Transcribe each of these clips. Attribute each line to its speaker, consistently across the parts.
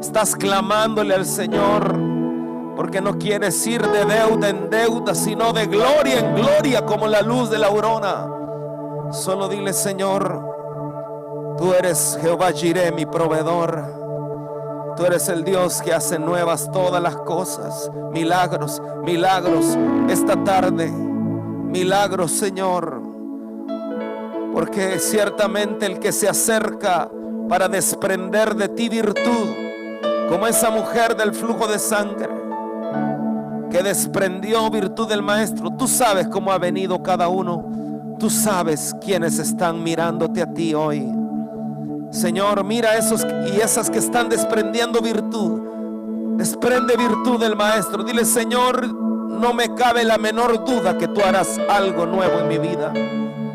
Speaker 1: Estás clamándole al Señor porque no quieres ir de deuda en deuda, sino de gloria en gloria como la luz de la aurora. Solo dile: Señor, tú eres Jehová Jireh, mi proveedor. Tú eres el Dios que hace nuevas todas las cosas. Milagros, milagros esta tarde. Milagros, Señor. Porque ciertamente el que se acerca para desprender de ti virtud, como esa mujer del flujo de sangre que desprendió virtud del Maestro, tú sabes cómo ha venido cada uno. Tú sabes quiénes están mirándote a ti hoy. Señor, mira a esos y esas que están desprendiendo virtud. Desprende virtud del Maestro. Dile: Señor, no me cabe la menor duda que tú harás algo nuevo en mi vida.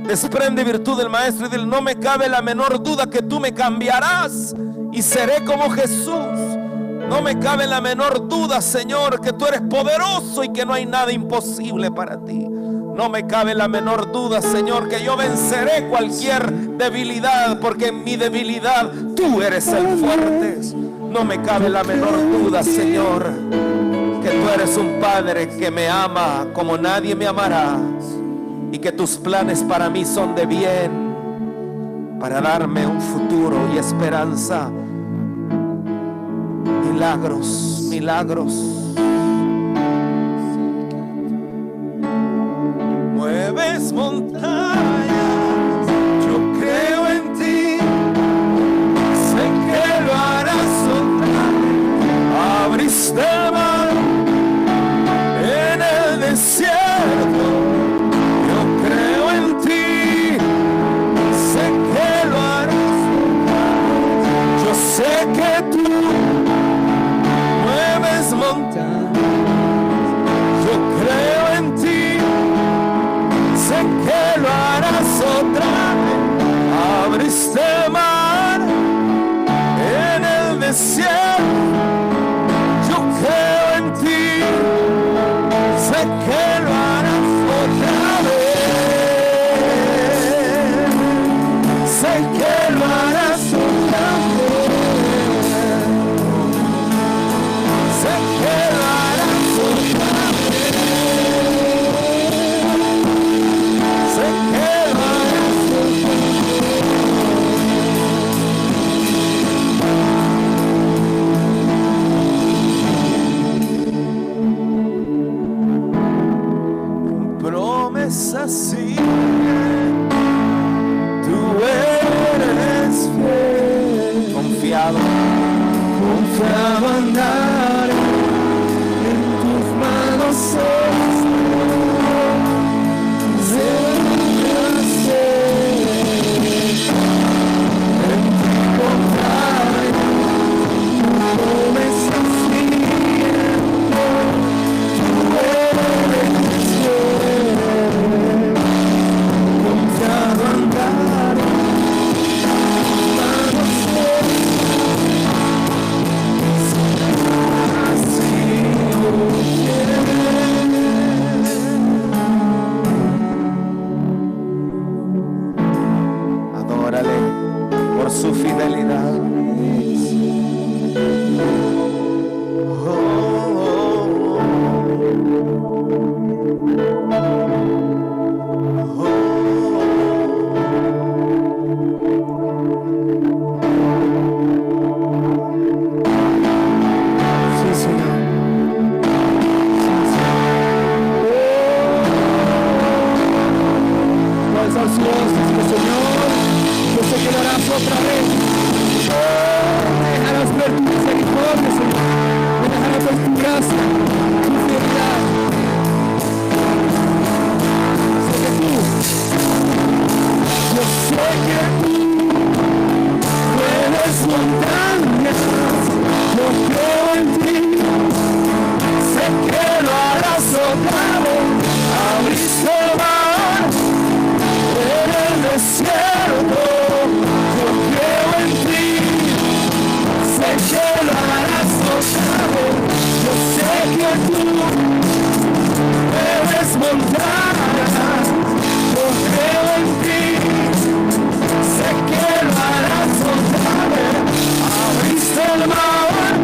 Speaker 1: Desprende virtud del Maestro y dile: no me cabe la menor duda que tú me cambiarás y seré como Jesús. No me cabe la menor duda, Señor, que tú eres poderoso y que no hay nada imposible para ti. No me cabe la menor duda, Señor, que yo venceré cualquier debilidad, porque en mi debilidad tú eres el fuerte. No me cabe la menor duda, Señor, que tú eres un Padre que me ama como nadie me amará, y que tus planes para mí son de bien, para darme un futuro y esperanza. Milagros, milagros. Mueves montañas, yo creo en ti, sé que lo harás otra vez. Abriste el mar en el desierto, yo creo en ti, sé que lo harás otra vez. Yo sé que tú mueves montañas, yo creo en ti, sé que lo harás otra vez. Abriste el mar en el desierto, yo creo en ti, sé que lo harás otra vez. Sé que lo harás otra vez. Sé que lo harás otra vez. Sé que lo harás otra vez. Promesas siguen, tú eres fiel. Confiado, confiado andar en tus manos. Por su fidelidad. Sí, Señor. Vamos a su voz, Señor. Yo sé que lo harás otra vez. Me dejarás ver tu misericordia, Señor. Me dejarás ver tu gracia, tu fidelidad. Sé que tú, yo sé que tú puedes montañas. Yo creo en ti. Sé que lo harás otra vez. Abriste el mar en el desierto. Sé que lo harás otra vez. Yo sé que tú eres montañas. Yo creo en ti. Sé que lo harás otra vez. Abriste el mar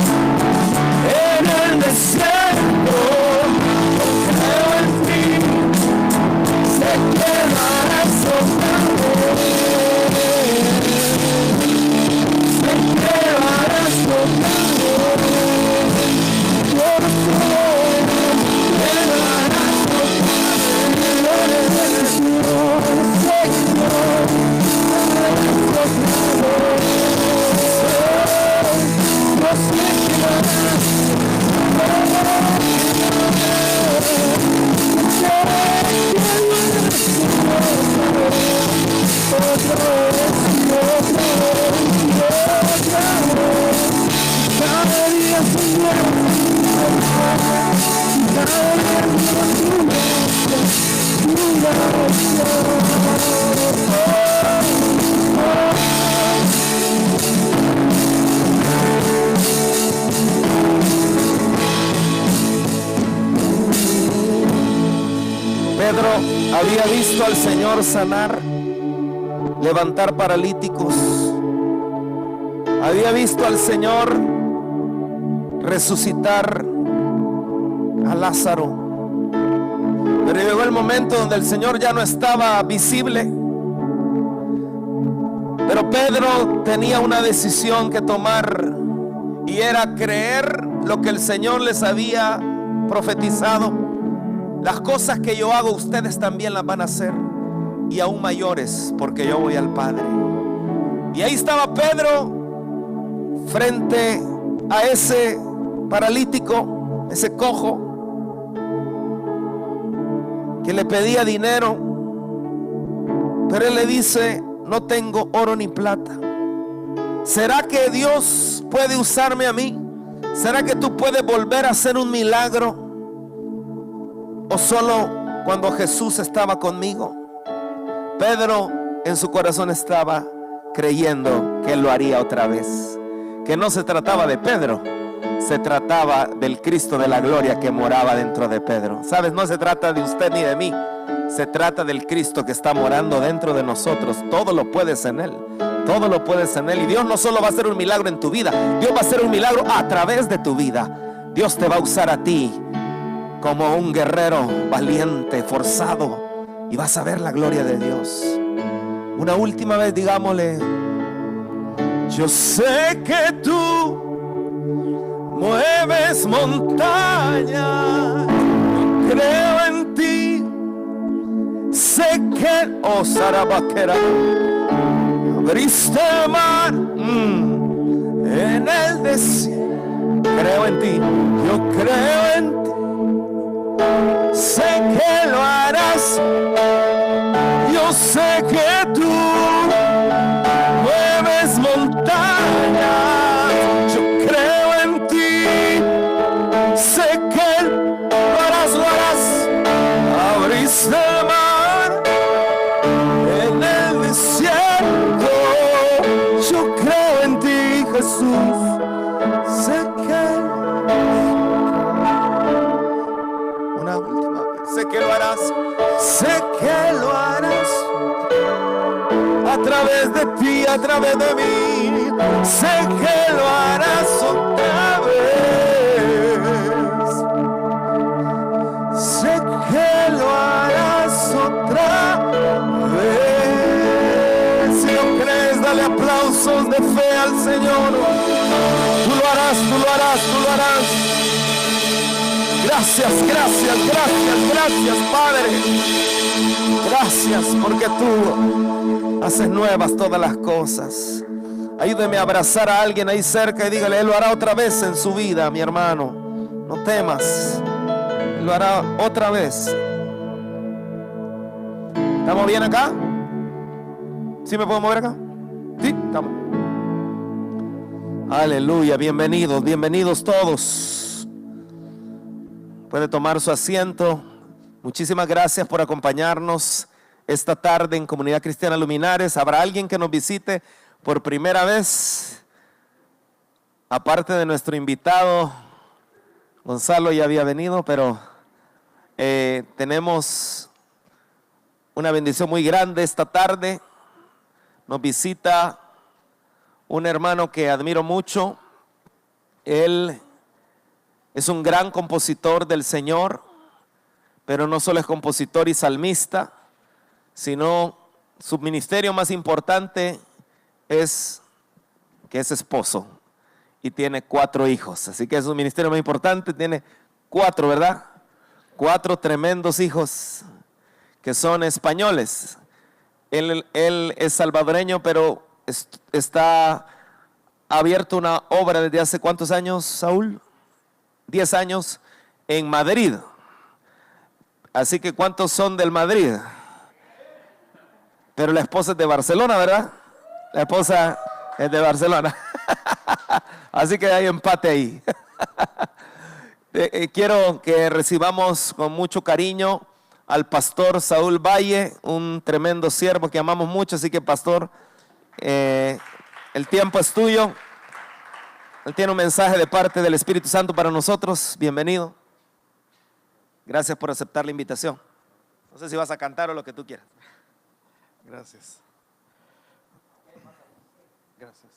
Speaker 1: Pedro había visto al Señor sanar, levantar paralíticos. Había visto al Señor resucitar a Lázaro. Pero llegó el momento donde el Señor ya no estaba visible. Pero Pedro tenía una decisión que tomar, y era creer lo que el Señor les había profetizado. Las cosas que yo hago, ustedes también las van a hacer, y aún mayores, porque yo voy al Padre. Y ahí estaba Pedro frente a ese paralítico, ese cojo, que le pedía dinero. Pero él le dice: no tengo oro ni plata. ¿Será que Dios puede usarme a mí? ¿Será que tú puedes volver a hacer un milagro? ¿O solo cuando Jesús estaba conmigo? Pedro en su corazón estaba creyendo que él lo haría otra vez, que no se trataba de Pedro, se trataba del Cristo de la gloria que moraba dentro de Pedro. ¿Sabes? No se trata de usted ni de mí, se trata del Cristo que está morando dentro de nosotros. Todo lo puedes en Él, todo lo puedes en Él. Y Dios no solo va a hacer un milagro en tu vida, Dios va a hacer un milagro a través de tu vida. Dios te va a usar a ti como un guerrero valiente, forzado, y vas a ver la gloria de Dios. Una última vez digámosle: yo sé que tú mueves montañas, yo creo en ti. Sé que, oh Sarabaquera, abriste mar en el desierto. Creo en ti, yo creo en ti. Sé que lo harás. Yo sé que tú mueves montañas. Yo creo en ti. Sé que lo harás, lo harás. Abriste el mar en el desierto. Yo creo en ti, Jesús. Sé que sé que lo harás, sé que lo harás a través de ti, a través de mí. Sé que lo harás otra vez. Sé que lo harás otra vez. Si lo crees, dale aplausos de fe al Señor. Tú lo harás, tú lo harás, tú lo harás. Gracias, gracias, gracias, gracias, Padre. Gracias porque tú haces nuevas todas las cosas. Ayúdeme a abrazar a alguien ahí cerca y dígale: Él lo hará otra vez en su vida, mi hermano. No temas, Él lo hará otra vez. ¿Estamos bien acá? ¿Sí me puedo mover acá? Sí, estamos. Aleluya, bienvenidos, bienvenidos todos. Puede tomar su asiento. Muchísimas gracias por acompañarnos esta tarde en Comunidad Cristiana Luminares. ¿Habrá alguien que nos visite por primera vez? Aparte de nuestro invitado, Gonzalo ya había venido, pero tenemos una bendición muy grande esta tarde. Nos visita un hermano que admiro mucho. Él es un gran compositor del Señor, pero no solo es compositor y salmista, sino su ministerio más importante es que es esposo y tiene 4 hijos. Así que es un ministerio más importante, tiene 4, ¿verdad? 4 tremendos hijos que son españoles. Él es salvadoreño, pero está ha abierto una obra desde hace ¿cuántos años, Saúl? 10 años en Madrid. Así que ¿cuántos son del Madrid? Pero la esposa es de Barcelona, ¿verdad? La esposa es de Barcelona. Así que hay empate ahí. Quiero que recibamos con mucho cariño al pastor Saúl Valle, un tremendo siervo que amamos mucho. Así que, pastor, el tiempo es tuyo. Él tiene un mensaje de parte del Espíritu Santo para nosotros. Bienvenido. Gracias por aceptar la invitación. No sé si vas a cantar o lo que tú quieras.
Speaker 2: Gracias. Gracias.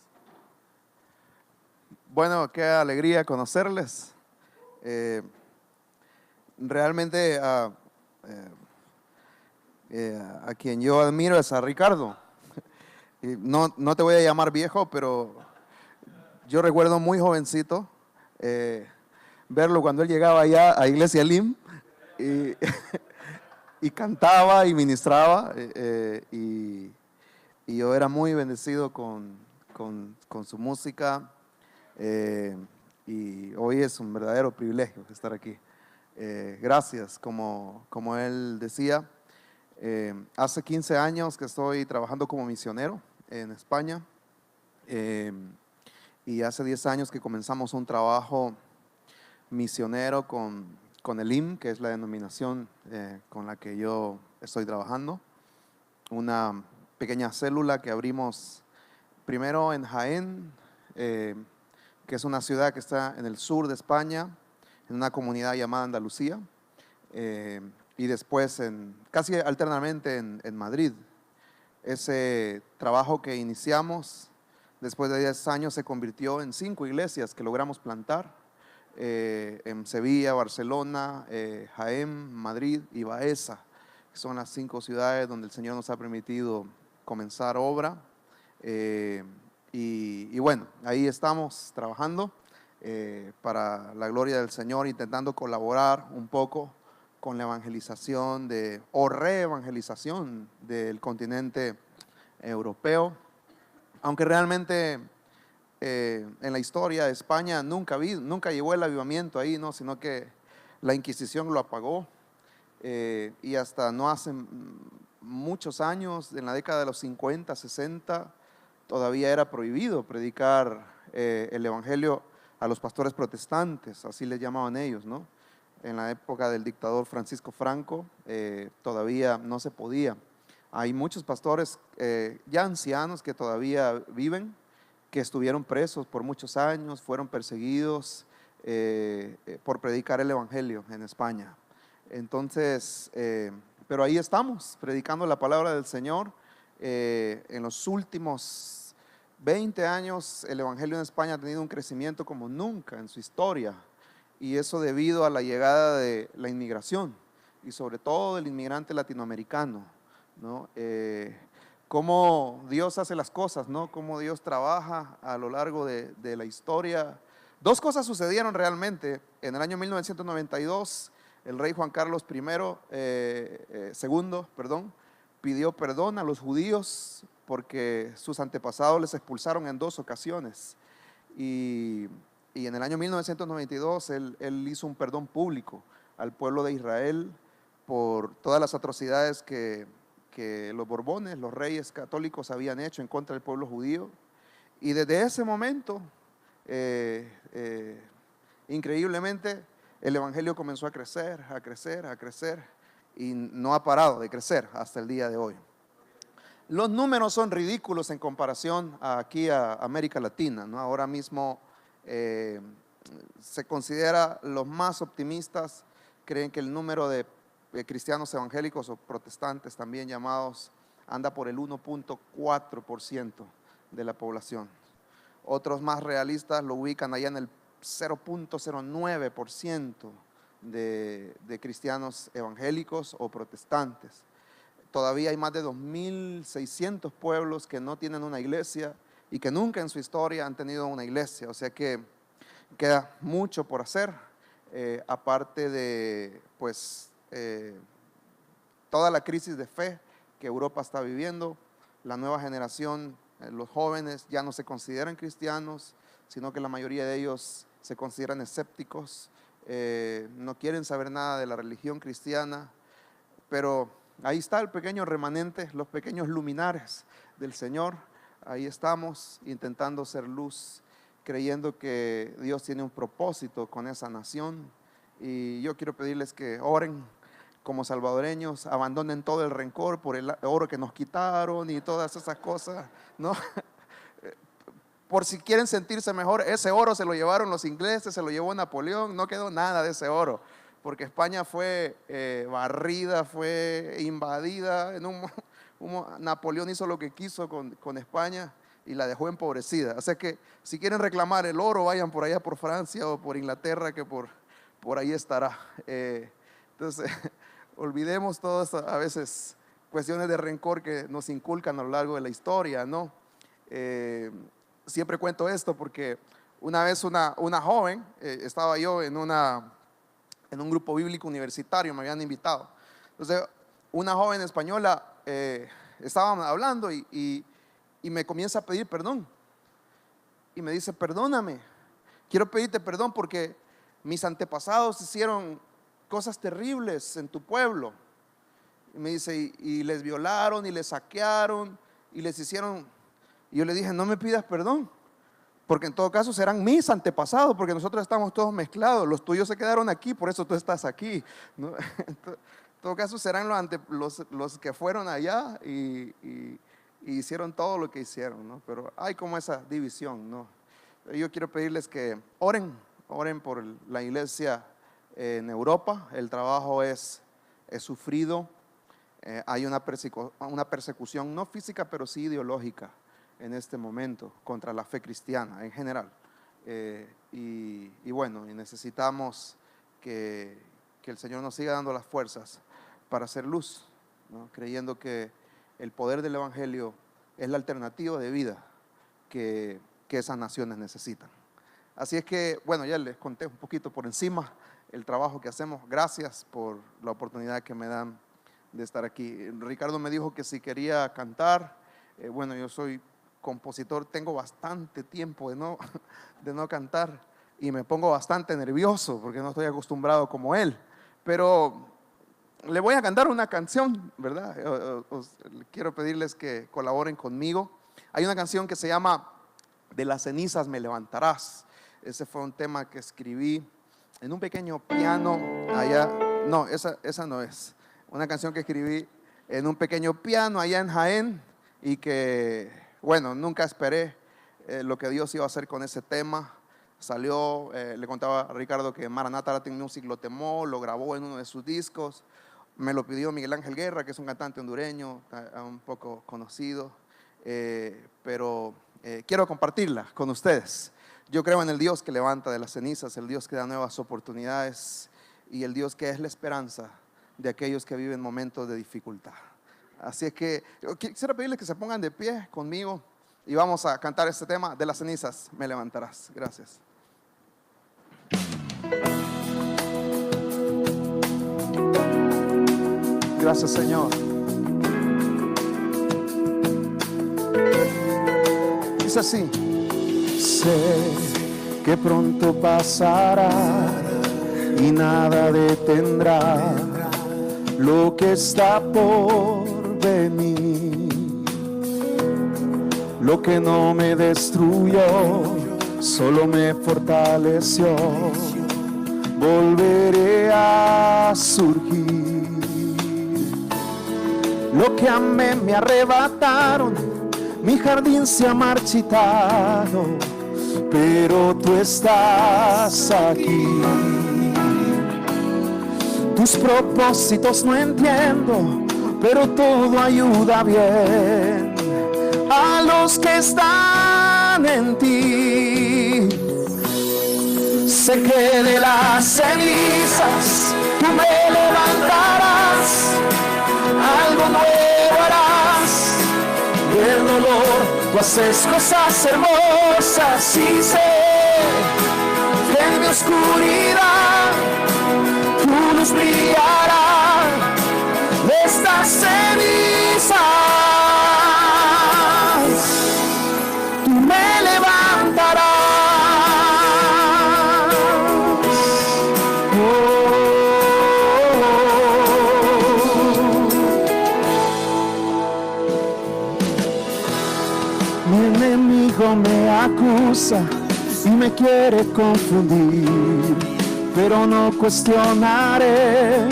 Speaker 2: Bueno, qué alegría conocerles. Realmente a quien yo admiro es a Ricardo. Y no te voy a llamar viejo, pero yo recuerdo muy jovencito verlo cuando él llegaba allá a Iglesia Lim y, y cantaba y ministraba y yo era muy bendecido con su música y hoy es un verdadero privilegio estar aquí. Gracias, como él decía, hace 15 años que estoy trabajando como misionero en España y hace 10 años que comenzamos un trabajo misionero con el IM, que es la denominación con la que yo estoy trabajando. Una pequeña célula que abrimos primero en Jaén, que es una ciudad que está en el sur de España, en una comunidad llamada Andalucía, y después casi alternamente en Madrid. Ese trabajo que iniciamos después de 10 años se convirtió en 5 iglesias que logramos plantar en Sevilla, Barcelona, Jaén, Madrid y Baeza, que son las 5 ciudades donde el Señor nos ha permitido comenzar obra. Y bueno, ahí estamos trabajando para la gloria del Señor, intentando colaborar un poco con la evangelización o reevangelización del continente europeo, aunque realmente en la historia de España nunca llegó el avivamiento ahí, ¿no? Sino que la Inquisición lo apagó y hasta no hace muchos años, en la década de los 50, 60, todavía era prohibido predicar el evangelio a los pastores protestantes, así les llamaban ellos, ¿no? En la época del dictador Francisco Franco todavía no se podía. Hay muchos pastores ya ancianos que todavía viven, que estuvieron presos por muchos años, fueron perseguidos por predicar el evangelio en España. Entonces, pero ahí estamos, predicando la palabra del Señor. En los últimos 20 años el evangelio en España ha tenido un crecimiento como nunca en su historia, y eso debido a la llegada de la inmigración y sobre todo del inmigrante latinoamericano, ¿no? Cómo Dios hace las cosas, ¿no? Cómo Dios trabaja a lo largo de la historia. 2 cosas sucedieron realmente. En el año 1992, el rey Juan Carlos II, pidió perdón a los judíos porque sus antepasados les expulsaron en 2 ocasiones. Y en el año 1992 él hizo un perdón público al pueblo de Israel por todas las atrocidades que los Borbones, los reyes católicos, habían hecho en contra del pueblo judío. Y desde ese momento, increíblemente, el evangelio comenzó a crecer, a crecer, a crecer, y no ha parado de crecer hasta el día de hoy. Los números son ridículos en comparación aquí a América Latina, ¿no? Ahora mismo se considera, los más optimistas creen que el número de cristianos evangélicos o protestantes también llamados anda por el 1.4% de la población. Otros más realistas lo ubican allá en el 0.09% de cristianos evangélicos o protestantes. Todavía hay más de 2.600 pueblos que no tienen una iglesia y que nunca en su historia han tenido una iglesia. O sea que queda mucho por hacer, aparte de pues toda la crisis de fe que Europa está viviendo. La nueva generación Los jóvenes ya no se consideran cristianos, sino que la mayoría de ellos se consideran escépticos, no quieren saber nada de la religión cristiana, pero ahí está el pequeño remanente, los pequeños luminares del Señor. Ahí estamos intentando ser luz, creyendo que Dios tiene un propósito con esa nación. Y yo quiero pedirles que oren como salvadoreños, abandonen todo el rencor por el oro que nos quitaron y todas esas cosas, ¿no? Por si quieren sentirse mejor, ese oro se lo llevaron los ingleses, se lo llevó Napoleón, no quedó nada de ese oro, porque España fue barrida, fue invadida. Napoleón hizo lo que quiso con España y la dejó empobrecida. Así que si quieren reclamar el oro, vayan por allá por Francia o por Inglaterra, que por ahí estará. Entonces, olvidemos todas a veces cuestiones de rencor que nos inculcan a lo largo de la historia, ¿no? Siempre cuento esto porque una vez una joven, estaba yo en un grupo bíblico universitario, me habían invitado. Entonces, una joven española, estábamos hablando y me comienza a pedir perdón. Y me dice: perdóname, quiero pedirte perdón porque mis antepasados hicieron cosas terribles en tu pueblo. Y me dice, y les violaron y les saquearon y les hicieron. Y yo le dije: no me pidas perdón, porque en todo caso serán mis antepasados, porque nosotros estamos todos mezclados. Los tuyos se quedaron aquí, por eso tú estás aquí, ¿no? En todo caso serán los que fueron allá y hicieron todo lo que hicieron, ¿no? Pero hay como esa división, ¿no? Yo quiero pedirles que oren por la iglesia en Europa. El trabajo es sufrido. Hay una persecución no física, pero sí ideológica en este momento contra la fe cristiana en general. Y bueno, y necesitamos que el Señor nos siga dando las fuerzas para hacer luz, ¿no? Creyendo que el poder del Evangelio es la alternativa de vida que esas naciones necesitan. Así es que, bueno, ya les conté un poquito por encima el trabajo que hacemos. Gracias por la oportunidad que me dan de estar aquí. Ricardo me dijo que si quería cantar. Bueno, yo soy compositor, tengo bastante tiempo de no cantar y me pongo bastante nervioso porque no estoy acostumbrado como él. Pero le voy a cantar una canción, ¿verdad? Quiero pedirles que colaboren conmigo. Hay una canción que se llama De las cenizas me levantarás. Ese fue un tema que escribí en un pequeño piano allá. No, esa no es. Una canción que escribí en un pequeño piano allá en Jaén y que, bueno, nunca esperé lo que Dios iba a hacer con ese tema. Salió, le contaba a Ricardo que Maranatha Latin Music lo tomó, lo grabó en uno de sus discos. Me lo pidió Miguel Ángel Guerra, que es un cantante hondureño, un poco conocido, pero quiero compartirla con ustedes. Yo creo en el Dios que levanta de las cenizas, el Dios que da nuevas oportunidades y el Dios que es la esperanza de aquellos que viven momentos de dificultad. Así es que yo quisiera pedirles que se pongan de pie conmigo y vamos a cantar este tema, De las cenizas me levantarás. Gracias. Gracias, Señor. Dice así: sé que pronto pasará y nada detendrá lo que está por venir. Lo que no me destruyó, solo me fortaleció. Volveré a surgir. Lo que amé me arrebataron, mi jardín se ha marchitado, pero tú estás aquí. Tus propósitos no entiendo, pero todo ayuda bien a los que están en ti. Sé que de las cenizas tú me levantarás, algo nuevo harás. Del dolor tú haces cosas hermosas y sé que en mi oscuridad tu luz brillará de estas cenizas.
Speaker 3: acusa y me quiere confundir, pero no cuestionaré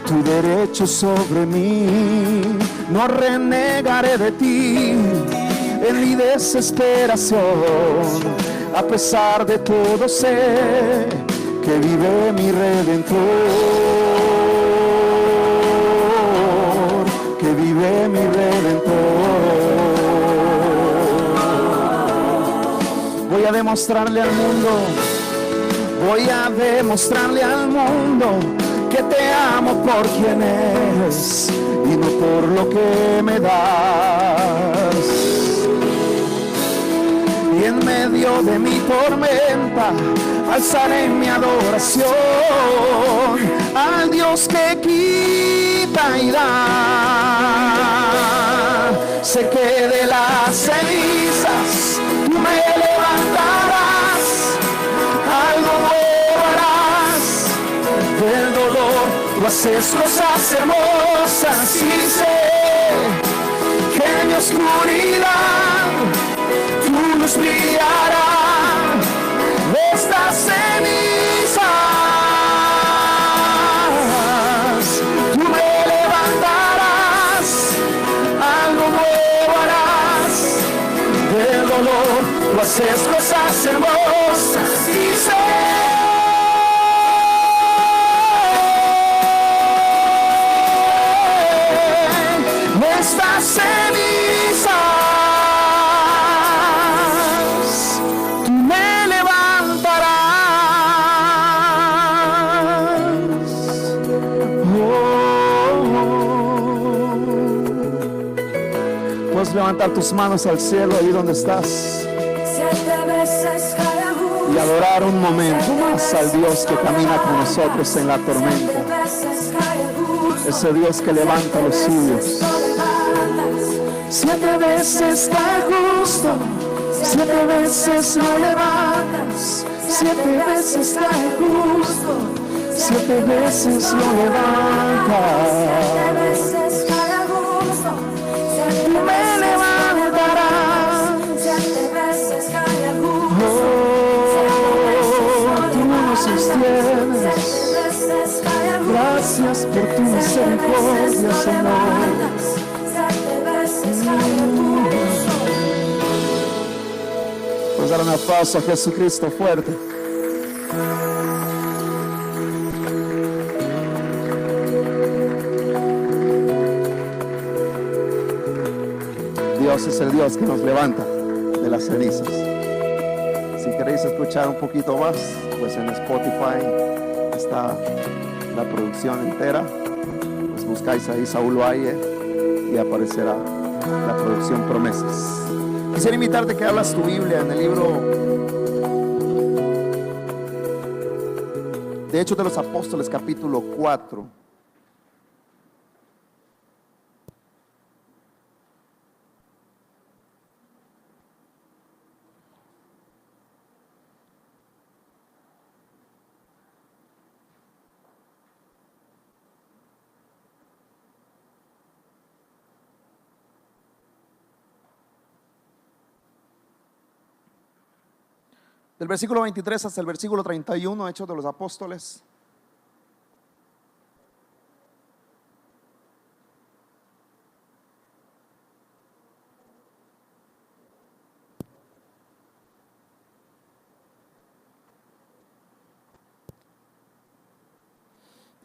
Speaker 3: tu derecho sobre mí. No renegaré de ti en mi desesperación. A pesar de todo sé que vive mi Redentor, que vive mi Redentor. Voy a demostrarle al mundo, voy a demostrarle al mundo que te amo por quien eres y no por lo que me das. Y en medio de mi tormenta alzaré mi adoración al Dios que quita y da. Sé que de las cenizas tú me levantarás, algo nuevo harás. Del dolor tú haces cosas hermosas y sé que en mi oscuridad tu luz brillará. De estas cenizas tú me levantarás, algo nuevo harás. Del dolor tú haces cosas hermosas y sé de estas cenizas tú me levantarás. Puedes levantar tus manos al cielo ahí donde estás y adorar un momento más al Dios que camina con nosotros en la tormenta, ese Dios que levanta a los suyos. 7 veces cae justo, 7 veces lo levantas, 7 veces cae justo, 7 veces lo levantas. Tú me levantarás. Tú nos sostienes. Gracias por tu misericordia, Señor. Vamos a dar un aplauso a Jesucristo fuerte. Dios es el Dios que nos levanta de las cenizas. Si queréis escuchar un poquito más, pues en Spotify está la producción entera. Pues buscáis ahí Saúl Valle y aparecerá la producción Promesas. Quisiera invitarte que abras tu Biblia en el libro de Hechos de los Apóstoles, capítulo 4. Del versículo 23 hasta el versículo 31, Hechos de los Apóstoles.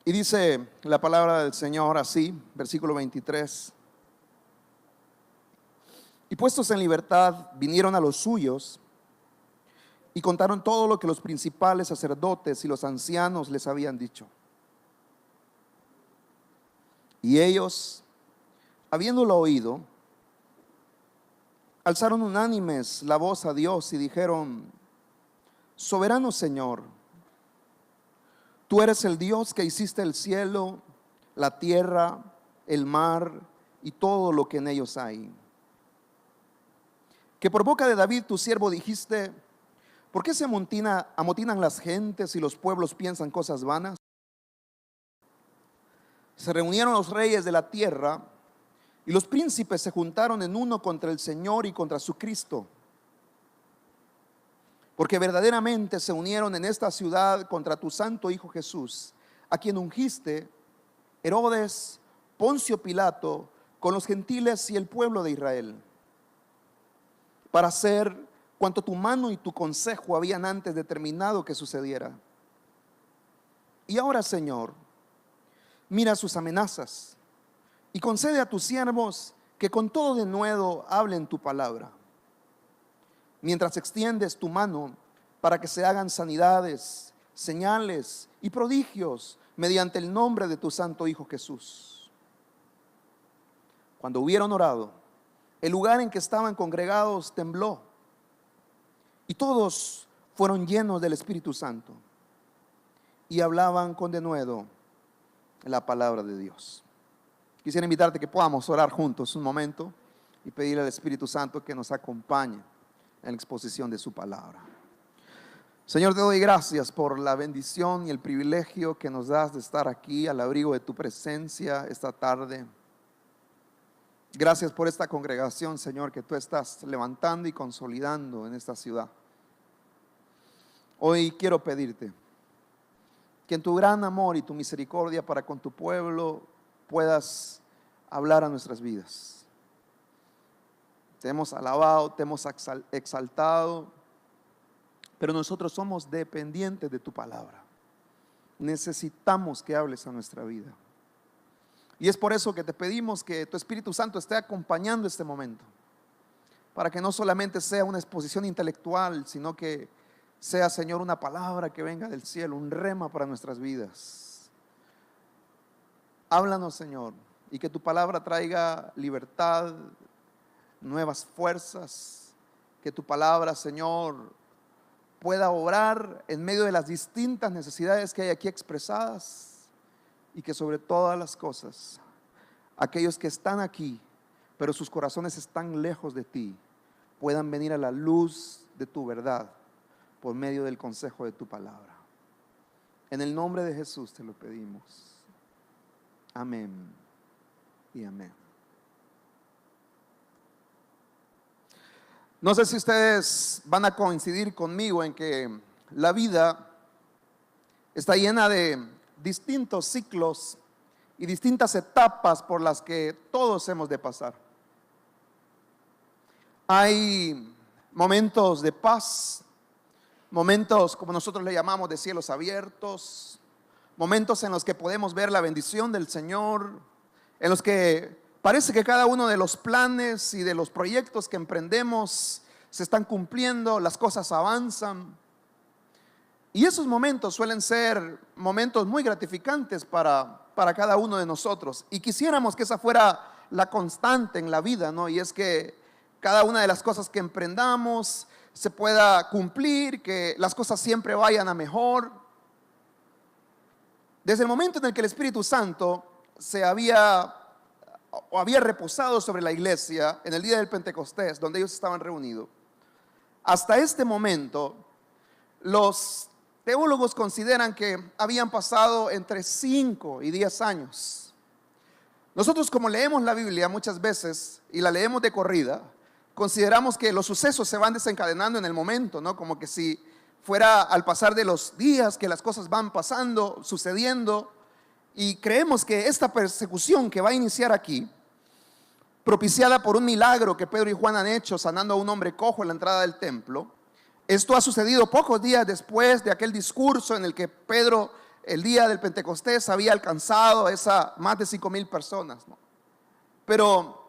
Speaker 3: Y dice la palabra del Señor así, versículo 23. Y puestos en libertad, vinieron a los suyos y contaron todo lo que los principales sacerdotes y los ancianos les habían dicho. Y ellos, habiéndolo oído, alzaron unánimes la voz a Dios y dijeron: Soberano Señor, tú eres el Dios que hiciste el cielo, la tierra, el mar y todo lo que en ellos hay. Que por boca de David tu siervo dijiste: ¿por qué se amotinan las gentes y los pueblos piensan cosas vanas? Se reunieron los reyes de la tierra y los príncipes se juntaron en uno contra el Señor y contra su Cristo.
Speaker 2: porque verdaderamente se unieron en esta ciudad contra tu santo Hijo Jesús, a quien ungiste Herodes, Poncio Pilato, con los gentiles y el pueblo de Israel, para hacer cuanto tu mano y tu consejo habían antes determinado que sucediera. Y ahora, Señor, mira sus amenazas y concede a tus siervos que con todo denuedo hablen tu palabra, mientras extiendes tu mano para que se hagan sanidades, señales y prodigios mediante el nombre de tu santo Hijo Jesús. Cuando hubieron orado, el lugar en que estaban congregados tembló y todos fueron llenos del Espíritu Santo y hablaban con denuedo la palabra de Dios. Quisiera invitarte que podamos orar juntos un momento y pedirle al Espíritu Santo que nos acompañe en la exposición de su palabra. Señor, te doy gracias por la bendición y el privilegio que nos das de estar aquí al abrigo de tu presencia esta tarde. Gracias por esta congregación, Señor, que tú estás levantando y consolidando en esta ciudad. Hoy quiero pedirte que en tu gran amor y tu misericordia para con tu pueblo puedas hablar a nuestras vidas. Te hemos alabado, te hemos exaltado, pero nosotros somos dependientes de tu palabra. Necesitamos que hables a nuestra vida. Y es por eso que te pedimos que tu Espíritu Santo esté acompañando este momento, para que no solamente sea una exposición intelectual, sino que sea, Señor, una palabra que venga del cielo, un rema para nuestras vidas. Háblanos, Señor, y que tu palabra traiga libertad, nuevas fuerzas, que tu palabra, Señor, pueda obrar en medio de las distintas necesidades que hay aquí expresadas, y que sobre todas las cosas, aquellos que están aquí, pero sus corazones están lejos de ti, puedan venir a la luz de tu verdad por medio del consejo de tu palabra. En el nombre de Jesús te lo pedimos. Amén y amén. No sé si ustedes van a coincidir conmigo en que la vida está llena de distintos ciclos y distintas etapas por las que todos hemos de pasar. Hay momentos de paz, momentos como nosotros le llamamos de cielos abiertos, momentos en los que podemos ver la bendición del Señor, en los que parece que cada uno de los planes y de los proyectos que emprendemos se están cumpliendo, las cosas avanzan. Y esos momentos suelen ser momentos muy gratificantes para cada uno de nosotros. Y quisiéramos que esa fuera la constante en la vida, ¿no? Y es que cada una de las cosas que emprendamos se pueda cumplir, que las cosas siempre vayan a mejor. Desde el momento en el que el Espíritu Santo había reposado sobre la iglesia en el día del Pentecostés, donde ellos estaban reunidos, hasta este momento, los teólogos consideran que habían pasado entre 5 y 10 años. Nosotros, como leemos la Biblia muchas veces y la leemos de corrida, consideramos que los sucesos se van desencadenando en el momento, ¿no? Como que si fuera al pasar de los días que las cosas van pasando, sucediendo, y creemos que esta persecución que va a iniciar aquí, propiciada por un milagro que Pedro y Juan han hecho sanando a un hombre cojo en la entrada del templo, esto ha sucedido pocos días después de aquel discurso en el que Pedro, el día del Pentecostés, había alcanzado a más de 5,000 personas, ¿no? Pero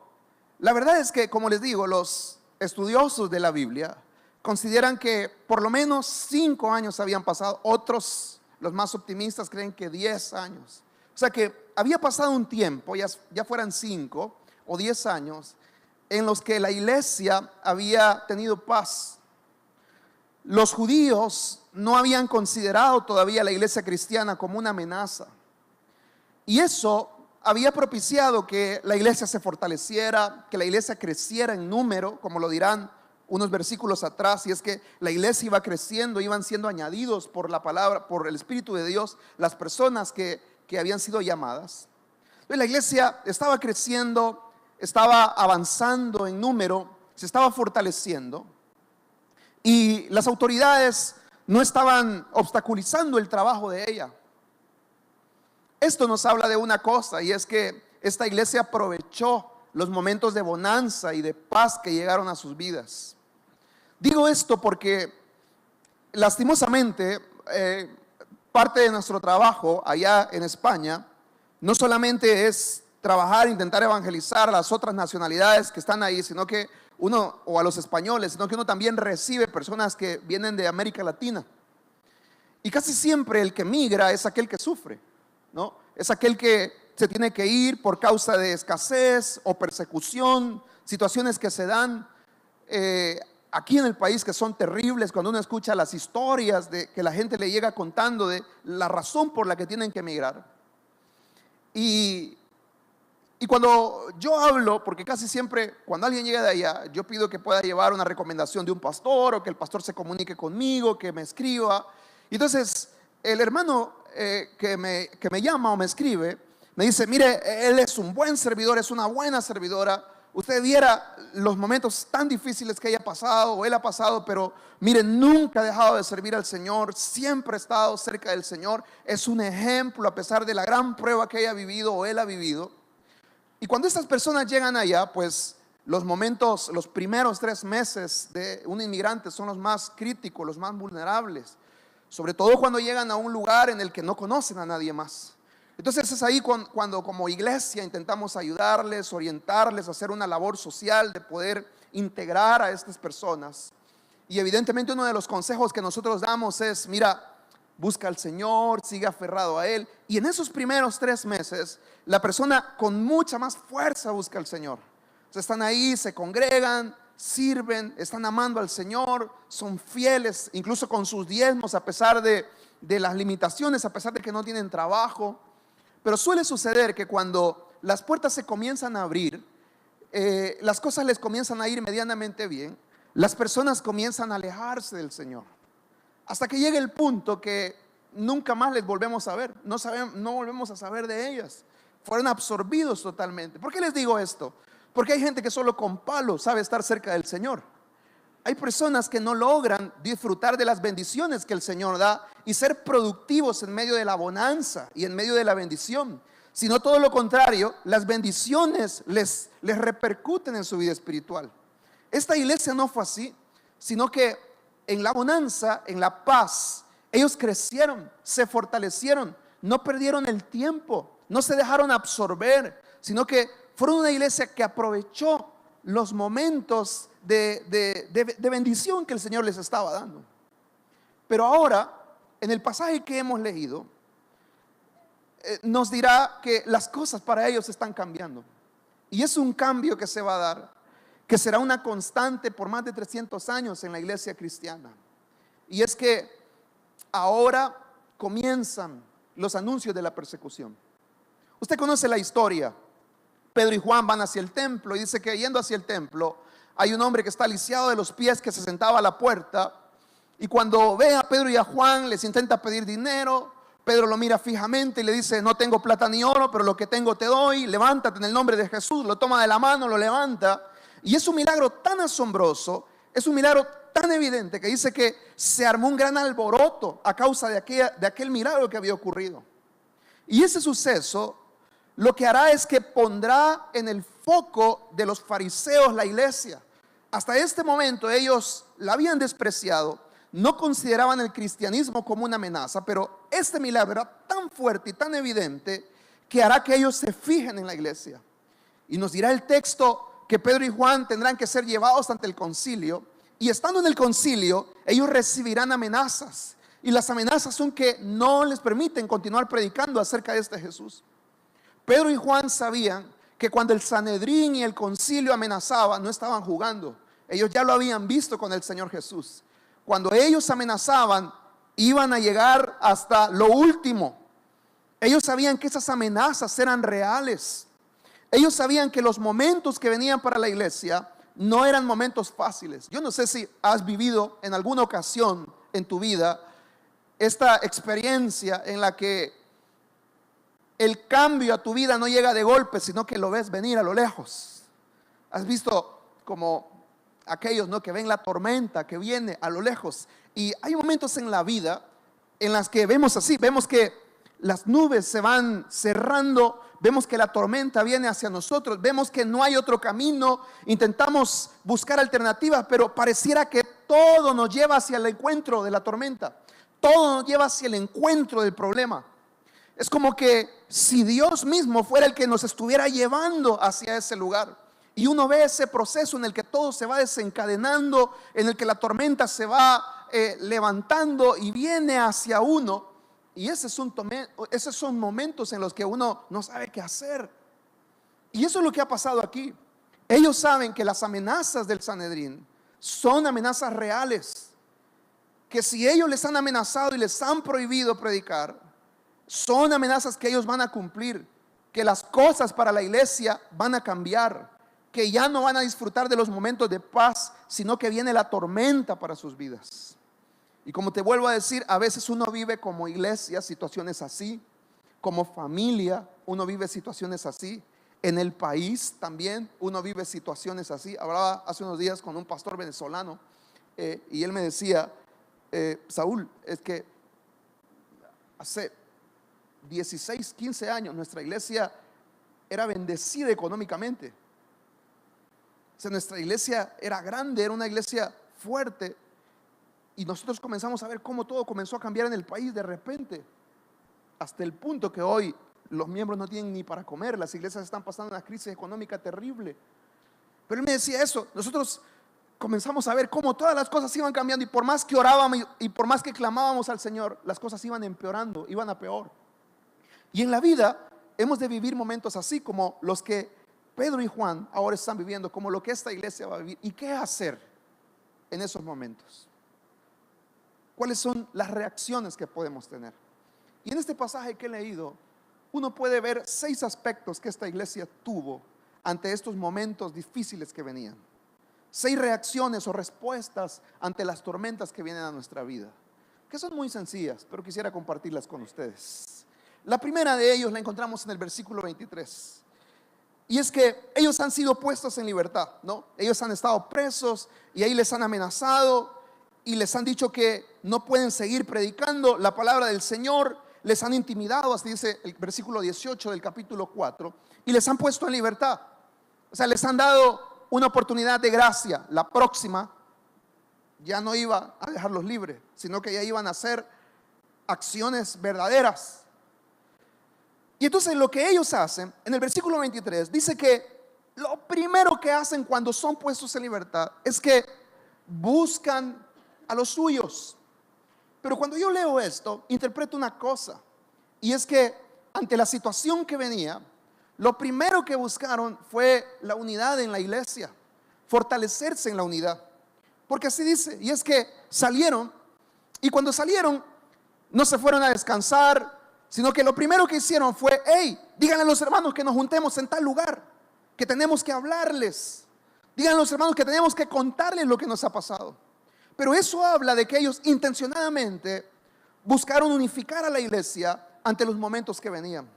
Speaker 2: la verdad es que, como les digo, los estudiosos de la Biblia consideran que por lo menos 5 años habían pasado. Otros, los más optimistas, creen que 10 años. O sea que había pasado un tiempo, ya fueran 5 o 10 años, en los que la iglesia había tenido paz. Los judíos no habían considerado todavía a la iglesia cristiana como una amenaza. Y eso había propiciado que la iglesia se fortaleciera, que la iglesia creciera en número, como lo dirán unos versículos atrás, y es que la iglesia iba creciendo, iban siendo añadidos por la palabra, por el Espíritu de Dios, las personas que habían sido llamadas. Entonces, la iglesia estaba creciendo, estaba avanzando en número, se estaba fortaleciendo. y las autoridades no estaban obstaculizando el trabajo de ella. Esto nos habla de una cosa, y es que esta iglesia aprovechó los momentos de bonanza y de paz que llegaron a sus vidas. Digo esto porque lastimosamente parte de nuestro trabajo allá en España no solamente es trabajar, intentar evangelizar a las otras nacionalidades que están ahí, sino que uno, o a los españoles, sino que uno también recibe personas que vienen de América Latina. Y casi siempre el que migra es aquel que sufre, ¿no? Es aquel que se tiene que ir por causa de escasez o persecución, situaciones que se dan aquí en el país que son terribles. Cuando uno escucha las historias de que la gente le llega contando de la razón por la que tienen que emigrar. Y cuando yo hablo, porque casi siempre cuando alguien llega de allá, yo pido que pueda llevar una recomendación de un pastor, o que el pastor se comunique conmigo, que me escriba. Entonces el hermano que me llama o me escribe, me dice: mire, él es un buen servidor, es una buena servidora. Usted viera los momentos tan difíciles que ella ha pasado o él ha pasado, pero mire, nunca ha dejado de servir al Señor, siempre ha estado cerca del Señor. Es un ejemplo a pesar de la gran prueba que ella ha vivido o él ha vivido. Y cuando estas personas llegan allá, pues los momentos, los primeros 3 meses de un inmigrante son los más críticos, los más vulnerables, sobre todo cuando llegan a un lugar en el que no conocen a nadie más. Entonces es ahí cuando como iglesia intentamos ayudarles, orientarles, hacer una labor social de poder integrar a estas personas. Y evidentemente uno de los consejos que nosotros damos es: mira, busca al Señor, sigue aferrado a Él. Y en esos primeros 3 meses, la persona con mucha más fuerza busca al Señor. O sea, están ahí, se congregan, sirven, están amando al Señor, son fieles, incluso con sus diezmos, a pesar de las limitaciones, a pesar de que no tienen trabajo. Pero suele suceder que cuando las puertas se comienzan a abrir, las cosas les comienzan a ir medianamente bien, las personas comienzan a alejarse del Señor, hasta que llega el punto que nunca más les volvemos a ver, no volvemos a saber de ellas. Fueron absorbidos totalmente. ¿Por qué les digo esto? Porque hay gente que solo con palo sabe estar cerca del Señor. Hay personas que no logran disfrutar de las bendiciones que el Señor da y ser productivos en medio de la bonanza y en medio de la bendición, sino todo lo contrario, las bendiciones les repercuten en su vida espiritual. Esta iglesia no fue así, sino que en la bonanza, en la paz, ellos crecieron, se fortalecieron, no perdieron el tiempo, no se dejaron absorber, sino que fueron una iglesia que aprovechó los momentos de bendición que el Señor les estaba dando. Pero ahora, en el pasaje que hemos leído, nos dirá que las cosas para ellos están cambiando. Y es un cambio que se va a dar, que será una constante por más de 300 años en la iglesia cristiana. Y es que ahora comienzan los anuncios de la persecución. Usted conoce la historia. Pedro y Juan van hacia el templo y dice que yendo hacia el templo hay un hombre que está lisiado de los pies que se sentaba a la puerta, y cuando ve a Pedro y a Juan les intenta pedir dinero. Pedro lo mira fijamente y le dice: no tengo plata ni oro, pero lo que tengo te doy, levántate en el nombre de Jesús. Lo toma de la mano, lo levanta, y es un milagro tan asombroso, es un milagro tan evidente, que dice que se armó un gran alboroto a causa de aquel milagro que había ocurrido. Y ese suceso lo que hará es que pondrá en el foco de los fariseos la iglesia. Hasta este momento ellos la habían despreciado, no consideraban el cristianismo como una amenaza, pero este milagro era tan fuerte y tan evidente que hará que ellos se fijen en la iglesia. Y nos dirá el texto que Pedro y Juan tendrán que ser llevados ante el concilio, y estando en el concilio ellos recibirán amenazas, y las amenazas son que no les permiten continuar predicando acerca de este Jesús. Pedro y Juan sabían que cuando el Sanedrín y el concilio amenazaban, no estaban jugando. Ellos ya lo habían visto con el Señor Jesús. Cuando ellos amenazaban, iban a llegar hasta lo último. Ellos sabían que esas amenazas eran reales. Ellos sabían que los momentos que venían para la iglesia no eran momentos fáciles. Yo no sé si has vivido en alguna ocasión en tu vida esta experiencia en la que el cambio a tu vida no llega de golpe, sino que lo ves venir a lo lejos. Has visto como aquellos, ¿no?, que ven la tormenta que viene a lo lejos. Y hay momentos en la vida en las que vemos así, vemos que las nubes se van cerrando, vemos que la tormenta viene hacia nosotros, vemos que no hay otro camino, intentamos buscar alternativas, pero pareciera que todo nos lleva hacia el encuentro de la tormenta, todo nos lleva hacia el encuentro del problema. Es como que si Dios mismo fuera el que nos estuviera llevando hacia ese lugar. Y uno ve ese proceso en el que todo se va desencadenando, en el que la tormenta se va levantando y viene hacia uno. Y esos son momentos en los que uno no sabe qué hacer. Y eso es lo que ha pasado aquí. Ellos saben que las amenazas del Sanedrín son amenazas reales, que si ellos les han amenazado y les han prohibido predicar, son amenazas que ellos van a cumplir, que las cosas para la iglesia van a cambiar, que ya no van a disfrutar de los momentos de paz, sino que viene la tormenta para sus vidas. Y como te vuelvo a decir, a veces uno vive como iglesia situaciones así, como familia uno vive situaciones así, en el país también uno vive situaciones así. Hablaba hace unos días con un pastor venezolano y él me decía, Saúl, es que hace 16, 15 años nuestra iglesia era bendecida económicamente. O sea, nuestra iglesia era grande, era una iglesia fuerte. Y nosotros comenzamos a ver cómo todo comenzó a cambiar en el país de repente, hasta el punto que hoy los miembros no tienen ni para comer, las iglesias están pasando una crisis económica terrible. Pero él me decía eso, nosotros comenzamos a ver cómo todas las cosas iban cambiando, y por más que orábamos y por más que clamábamos al Señor, las cosas iban empeorando, iban a peor. Y en la vida hemos de vivir momentos así como los que Pedro y Juan ahora están viviendo, como lo que esta iglesia va a vivir. ¿Y qué hacer en esos momentos? ¿Cuáles son las reacciones que podemos tener? Y en este pasaje que he leído, uno puede ver 6 aspectos que esta iglesia tuvo ante estos momentos difíciles que venían. 6 reacciones o respuestas ante las tormentas que vienen a nuestra vida, que son muy sencillas, pero quisiera compartirlas con ustedes. La primera de ellos la encontramos en el versículo 23. Y es que ellos han sido puestos en libertad, ¿no? Ellos han estado presos y ahí les han amenazado y les han dicho que no pueden seguir predicando la palabra del Señor. Les han intimidado, así dice el versículo 18 del capítulo 4, y les han puesto en libertad. O sea, les han dado una oportunidad de gracia. La próxima ya no iba a dejarlos libres, sino que ya iban a hacer acciones verdaderas. Y entonces lo que ellos hacen, en el versículo 23, dice que lo primero que hacen cuando son puestos en libertad es que buscan a los suyos. Pero cuando yo leo esto, interpreto una cosa, y es que ante la situación que venía, lo primero que buscaron fue la unidad en la iglesia, fortalecerse en la unidad. Porque así dice, y es que salieron, y cuando salieron no se fueron a descansar, sino que lo primero que hicieron fue: hey, díganle a los hermanos que nos juntemos en tal lugar, que tenemos que hablarles. Díganle a los hermanos que tenemos que contarles lo que nos ha pasado. Pero eso habla de que ellos intencionadamente buscaron unificar a la iglesia ante los momentos que venían,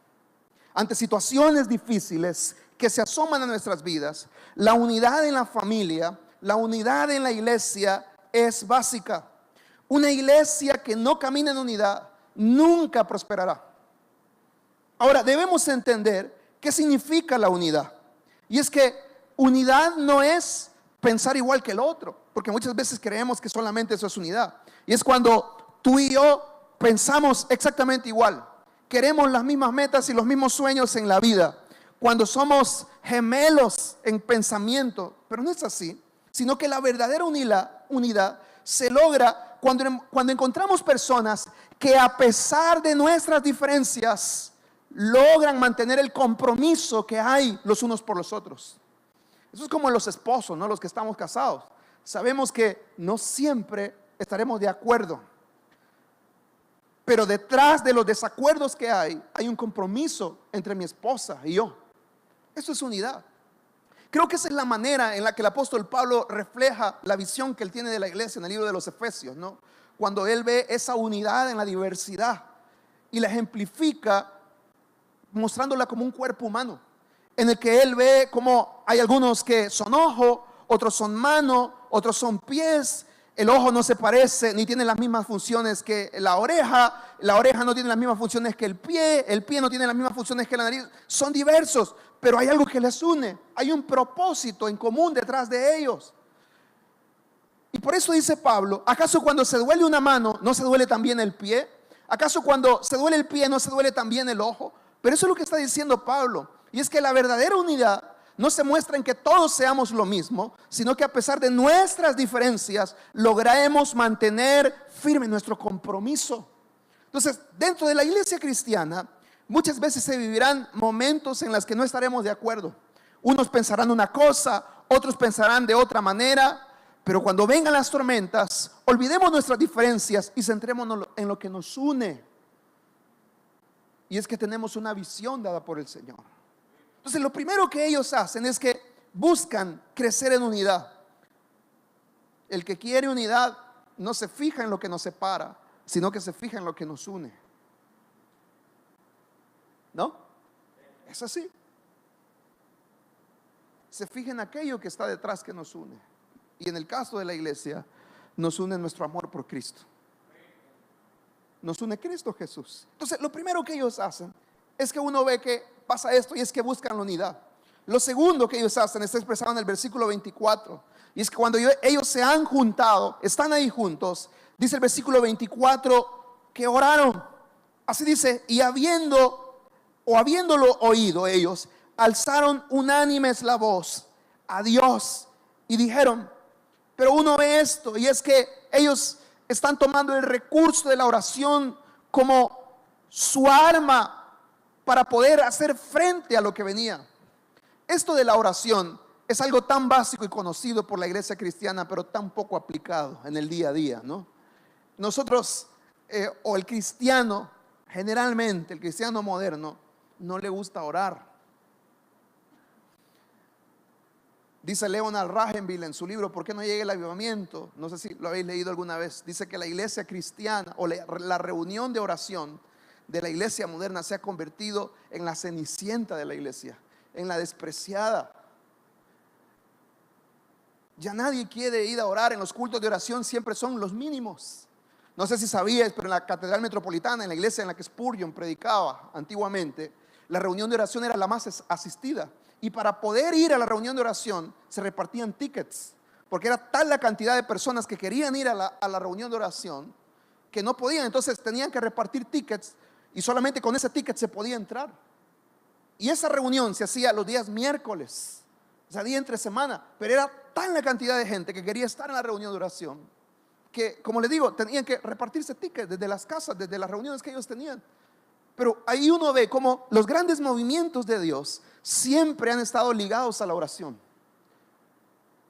Speaker 2: ante situaciones difíciles que se asoman a nuestras vidas. La unidad en la familia, la unidad en la iglesia es básica. Una iglesia que no camina en unidad nunca prosperará. Ahora, debemos entender qué significa la unidad. Y es que unidad no es pensar igual que el otro, porque muchas veces creemos que solamente eso es unidad. Y es cuando tú y yo pensamos exactamente igual, queremos las mismas metas y los mismos sueños en la vida, cuando somos gemelos en pensamiento. Pero no es así, sino que la verdadera unidad se logra cuando encontramos personas que, a pesar de nuestras diferencias, logran mantener el compromiso que hay los unos por los otros. Eso es como los esposos, ¿no? Los que estamos casados. Sabemos que no siempre estaremos de acuerdo, pero detrás de los desacuerdos que hay un compromiso entre mi esposa y yo. Eso es unidad. Creo que esa es la manera en la que el apóstol Pablo refleja la visión que él tiene de la iglesia en el libro de los Efesios, ¿no? Cuando él ve esa unidad en la diversidad y la ejemplifica mostrándola como un cuerpo humano, en el que él ve como hay algunos que son ojo, otros son mano, otros son pies. El ojo no se parece ni tiene las mismas funciones que la oreja no tiene las mismas funciones que el pie no tiene las mismas funciones que la nariz. Son diversos, pero hay algo que les une, hay un propósito en común detrás de ellos. Y por eso dice Pablo, ¿acaso cuando se duele una mano no se duele también el pie? ¿Acaso cuando se duele el pie no se duele también el ojo? Pero eso es lo que está diciendo Pablo. Y es que la verdadera unidad no se muestra en que todos seamos lo mismo, sino que a pesar de nuestras diferencias, lograremos mantener firme nuestro compromiso. Entonces, dentro de la iglesia cristiana, muchas veces se vivirán momentos en los que no estaremos de acuerdo. Unos pensarán una cosa, otros pensarán de otra manera. Pero cuando vengan las tormentas, olvidemos nuestras diferencias y centrémonos en lo que nos une. Y es que tenemos una visión dada por el Señor. Entonces lo primero que ellos hacen es que buscan crecer en unidad. El que quiere unidad no se fija en lo que nos separa, sino que se fija en lo que nos une. ¿No? Es así. Se fija en aquello que está detrás que nos une. Y en el caso de la iglesia, nos une nuestro amor por Cristo. Nos une Cristo Jesús. Entonces, lo primero que ellos hacen es que uno ve que pasa esto y es que buscan la unidad. Lo segundo que ellos hacen está expresado en el versículo 24. Y es que cuando ellos se han juntado, están ahí juntos, dice el versículo 24 que oraron. Así dice, y habiéndolo oído ellos, alzaron unánimes la voz a Dios y dijeron. Pero uno ve esto y es que ellos están tomando el recurso de la oración como su arma para poder hacer frente a lo que venía. Esto de la oración es algo tan básico y conocido por la iglesia cristiana, pero tan poco aplicado en el día a día, ¿no? Nosotros, o el cristiano, generalmente, el cristiano moderno, no le gusta orar. Dice Leonard Ravenhill en su libro ¿Por qué no llega el avivamiento? No sé si lo habéis leído alguna vez. Dice que la iglesia cristiana o la reunión de oración de la iglesia moderna se ha convertido en la cenicienta de la iglesia, en la despreciada. Ya nadie quiere ir a orar. En los cultos de oración siempre son los mínimos. No sé si sabías, pero en la Catedral Metropolitana, en la iglesia en la que Spurgeon predicaba antiguamente, la reunión de oración era la más asistida. Y para poder ir a la reunión de oración se repartían tickets, porque era tal la cantidad de personas que querían ir a la reunión de oración que no podían. Entonces tenían que repartir tickets y solamente con ese ticket se podía entrar. Y esa reunión se hacía los días miércoles, o sea, día entre semana. Pero era tan la cantidad de gente que quería estar en la reunión de oración que, como les digo, tenían que repartirse tickets desde las casas, desde las reuniones que ellos tenían. Pero ahí uno ve cómo los grandes movimientos de Dios siempre han estado ligados a la oración.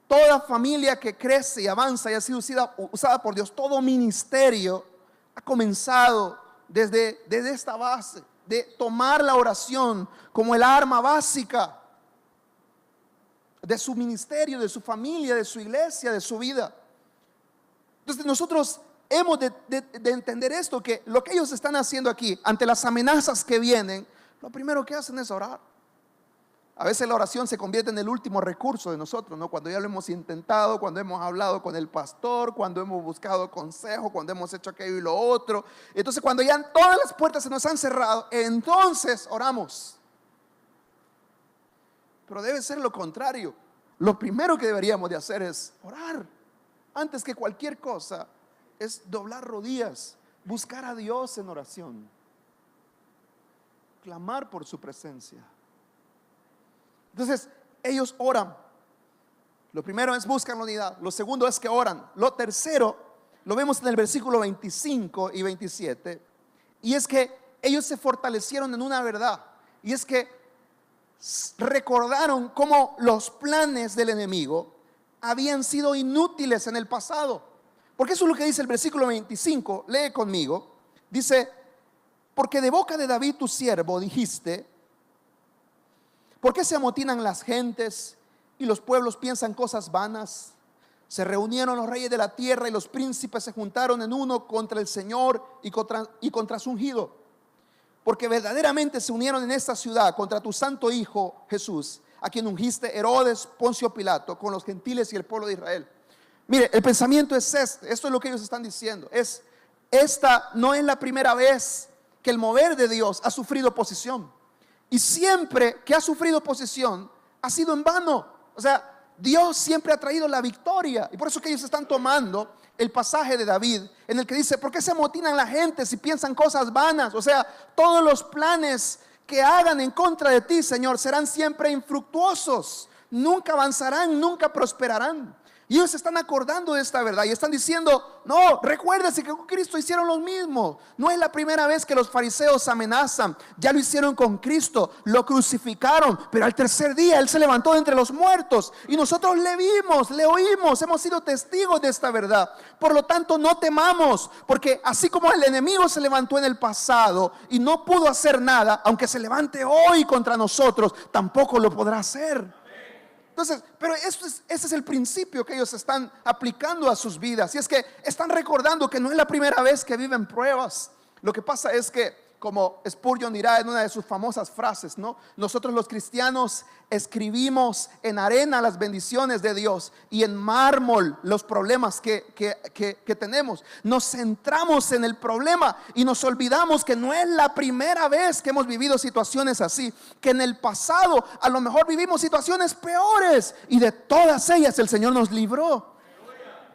Speaker 2: Toda familia que crece y avanza y ha sido usada por Dios, todo ministerio ha comenzado desde esta base de tomar la oración como el arma básica de su ministerio, de su familia, de su iglesia, de su vida. Entonces nosotros hemos de entender esto, que lo que ellos están haciendo aquí ante las amenazas que vienen, lo primero que hacen es orar. A veces la oración se convierte en el último recurso de nosotros, ¿no? Cuando ya lo hemos intentado, cuando hemos hablado con el pastor, cuando hemos buscado consejo, cuando hemos hecho aquello y lo otro. Entonces cuando ya todas las puertas se nos han cerrado, entonces oramos. Pero debe ser lo contrario. Lo primero que deberíamos de hacer es orar. Antes que cualquier cosa es doblar rodillas, buscar a Dios en oración, clamar por su presencia. Entonces ellos oran. Lo primero es buscan la unidad. Lo segundo es que oran. Lo tercero lo vemos en el versículo 25 y 27. Y es que ellos se fortalecieron en una verdad. Y es que recordaron cómo los planes del enemigo habían sido inútiles en el pasado. Porque eso es lo que dice el versículo 25. Lee conmigo. Dice: porque de boca de David tu siervo dijiste: ¿por qué se amotinan las gentes y los pueblos piensan cosas vanas? Se reunieron los reyes de la tierra y los príncipes se juntaron en uno contra el Señor y contra su ungido. Porque verdaderamente se unieron en esta ciudad contra tu santo Hijo Jesús, a quien ungiste Herodes, Poncio Pilato, con los gentiles y el pueblo de Israel. Mire, el pensamiento es este, esto es lo que ellos están diciendo, esta no es la primera vez que el mover de Dios ha sufrido oposición, y siempre que ha sufrido oposición ha sido en vano. O sea, Dios siempre ha traído la victoria, y por eso que ellos están tomando el pasaje de David en el que dice: ¿por qué se amotinan la gente si piensan cosas vanas? O sea, todos los planes que hagan en contra de ti, Señor, serán siempre infructuosos, nunca avanzarán, nunca prosperarán. Y ellos se están acordando de esta verdad y están diciendo: no, recuérdese que con Cristo hicieron lo mismo. No es la primera vez que los fariseos amenazan, ya lo hicieron con Cristo, lo crucificaron, pero al tercer día Él se levantó de entre los muertos y nosotros le vimos, le oímos, hemos sido testigos de esta verdad. Por lo tanto, no temamos, porque así como el enemigo se levantó en el pasado y no pudo hacer nada, aunque se levante hoy contra nosotros, tampoco lo podrá hacer. Entonces, pero ese es el principio que ellos están aplicando a sus vidas. Y es que están recordando que no es la primera vez que viven pruebas. Lo que pasa es que, como Spurgeon dirá en una de sus famosas frases, ¿no? Nosotros los cristianos escribimos en arena las bendiciones de Dios y en mármol los problemas que tenemos. Nos centramos en el problema y nos olvidamos que no es la primera vez que hemos vivido situaciones así, que en el pasado a lo mejor vivimos situaciones peores y de todas ellas el Señor nos libró.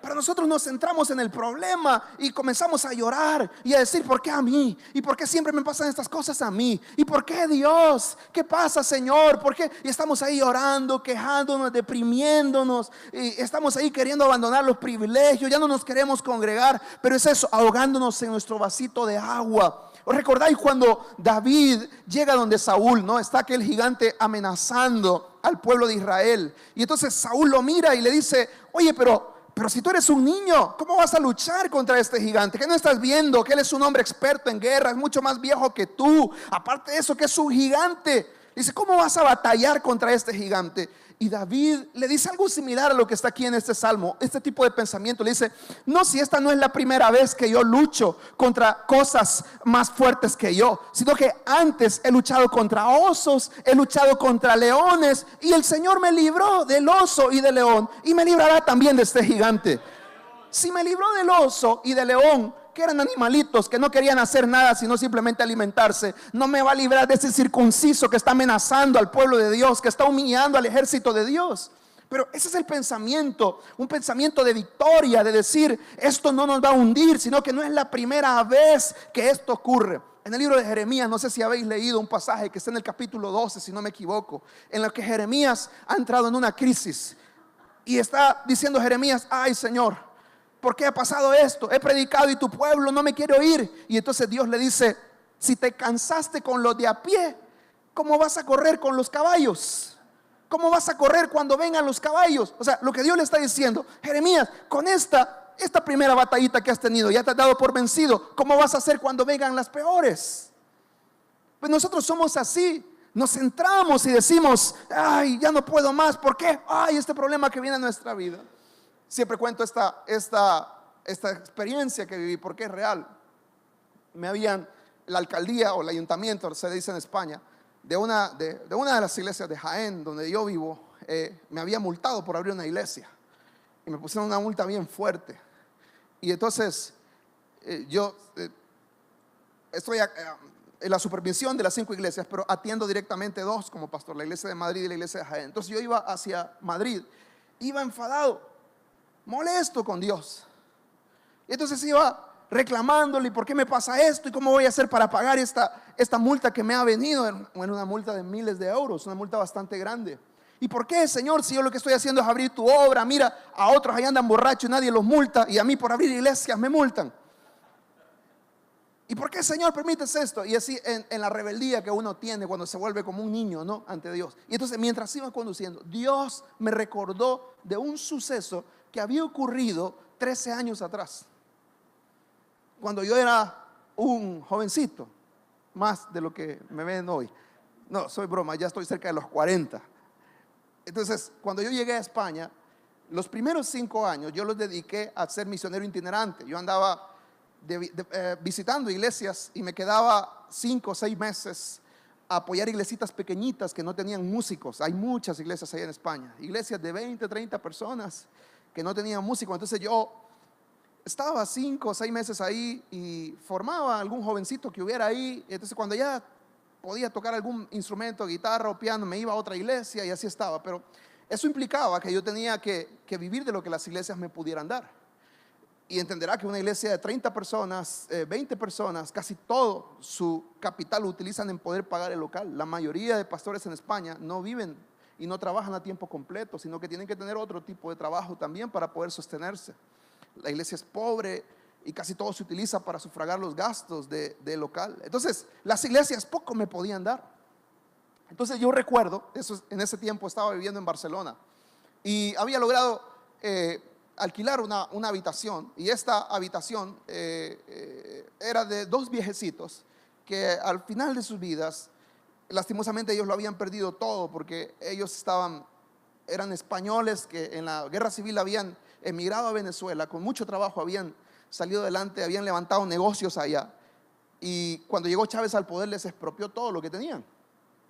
Speaker 2: Pero nosotros nos centramos en el problema y comenzamos a llorar y a decir: ¿por qué a mí? ¿Y por qué siempre me pasan estas cosas a mí? ¿Y por qué, Dios? ¿Qué pasa, Señor? ¿Por qué? Y estamos ahí llorando, quejándonos, deprimiéndonos, y estamos ahí queriendo abandonar los privilegios, ya no nos queremos congregar, pero es eso, ahogándonos en nuestro vasito de agua. ¿Os recordáis cuando David llega donde Saúl, ¿no? Está aquel gigante amenazando al pueblo de Israel, y entonces Saúl lo mira y le dice: oye, pero si tú eres un niño, ¿cómo vas a luchar contra este gigante? ¿Qué no estás viendo? Que él es un hombre experto en guerra, es mucho más viejo que tú. Aparte de eso, que es un gigante. Dice: ¿cómo vas a batallar contra este gigante? Y David le dice algo similar a lo que está aquí en este salmo. Este tipo de pensamiento le dice: no, si esta no es la primera vez que yo lucho contra cosas más fuertes que yo, sino que antes he luchado contra osos, he luchado contra leones, y el Señor me libró del oso y del león, y me librará también de este gigante. Si me libró del oso y del león, que eran animalitos que no querían hacer nada sino simplemente alimentarse, no me va a librar de ese circunciso que está amenazando al pueblo de Dios, que está humillando al ejército de Dios. Pero ese es el pensamiento, un pensamiento de victoria, de decir: esto no nos va a hundir, sino que no es la primera vez que esto ocurre. En el libro de Jeremías, no sé si habéis leído un pasaje que está en el capítulo 12, si no me equivoco, en el que Jeremías ha entrado en una crisis y está diciendo Jeremías: ay, Señor, ¿por qué ha pasado esto? He predicado y tu pueblo no me quiere oír. Y entonces Dios le dice: si te cansaste con los de a pie, ¿cómo vas a correr con los caballos? ¿Cómo vas a correr cuando vengan los caballos? O sea, lo que Dios le está diciendo: Jeremías, con esta primera batallita que has tenido, ya te has dado por vencido. ¿Cómo vas a hacer cuando vengan las peores? Pues nosotros somos así. Nos centramos y decimos: ay, ya no puedo más. ¿Por qué? Ay, este problema que viene a nuestra vida. Siempre cuento esta experiencia que viví porque es real. La alcaldía o el ayuntamiento, se dice en España, de una de las iglesias de Jaén, donde yo vivo, me había multado por abrir una iglesia. Y me pusieron una multa bien fuerte. Y entonces yo estoy en la supervisión de las 5 iglesias, pero atiendo directamente 2 como pastor: la iglesia de Madrid y la iglesia de Jaén. Entonces yo iba hacia Madrid, iba enfadado, molesto con Dios. Y entonces iba reclamándole: ¿por qué me pasa esto? ¿Y cómo voy a hacer para pagar esta multa que me ha venido? Era una multa de miles de euros, una multa bastante grande. ¿Y por qué, Señor, si yo lo que estoy haciendo es abrir tu obra? Mira, a otros ahí andan borrachos y nadie los multa, y a mí por abrir iglesias me multan. ¿Y por qué, Señor, permites esto? Y así en la rebeldía que uno tiene cuando se vuelve como un niño, ¿no?, ante Dios. Y entonces, mientras iba conduciendo, Dios me recordó de un suceso que había ocurrido 13 años atrás, cuando yo era un jovencito, más de lo que me ven hoy. No, soy broma, ya estoy cerca de los 40. Entonces, cuando yo llegué a España, los primeros 5 años yo los dediqué a ser misionero itinerante. Yo andaba visitando iglesias y me quedaba 5 o 6 meses a apoyar iglesitas pequeñitas que no tenían músicos. Hay muchas iglesias allá en España, iglesias de 20, 30 personas que no tenían músicos. Entonces yo estaba 5 o 6 meses ahí y formaba algún jovencito que hubiera ahí. Entonces cuando ya podía tocar algún instrumento, guitarra o piano, me iba a otra iglesia y así estaba. Pero eso implicaba que yo tenía que vivir de lo que las iglesias me pudieran dar. Y entenderá que una iglesia de 30 personas, 20 personas, casi todo su capital lo utilizan en poder pagar el local. La mayoría de pastores en España no viven y no trabajan a tiempo completo, sino que tienen que tener otro tipo de trabajo también para poder sostenerse. La iglesia es pobre y casi todo se utiliza para sufragar los gastos del local. Entonces las iglesias poco me podían dar. Entonces yo recuerdo, en ese tiempo estaba viviendo en Barcelona y había logrado alquilar una habitación. Y esta habitación era de 2 viejecitos que al final de sus vidas, lastimosamente ellos lo habían perdido todo, porque ellos eran españoles que en la guerra civil habían emigrado a Venezuela, con mucho trabajo habían salido adelante, habían levantado negocios allá, y cuando llegó Chávez al poder les expropió todo lo que tenían,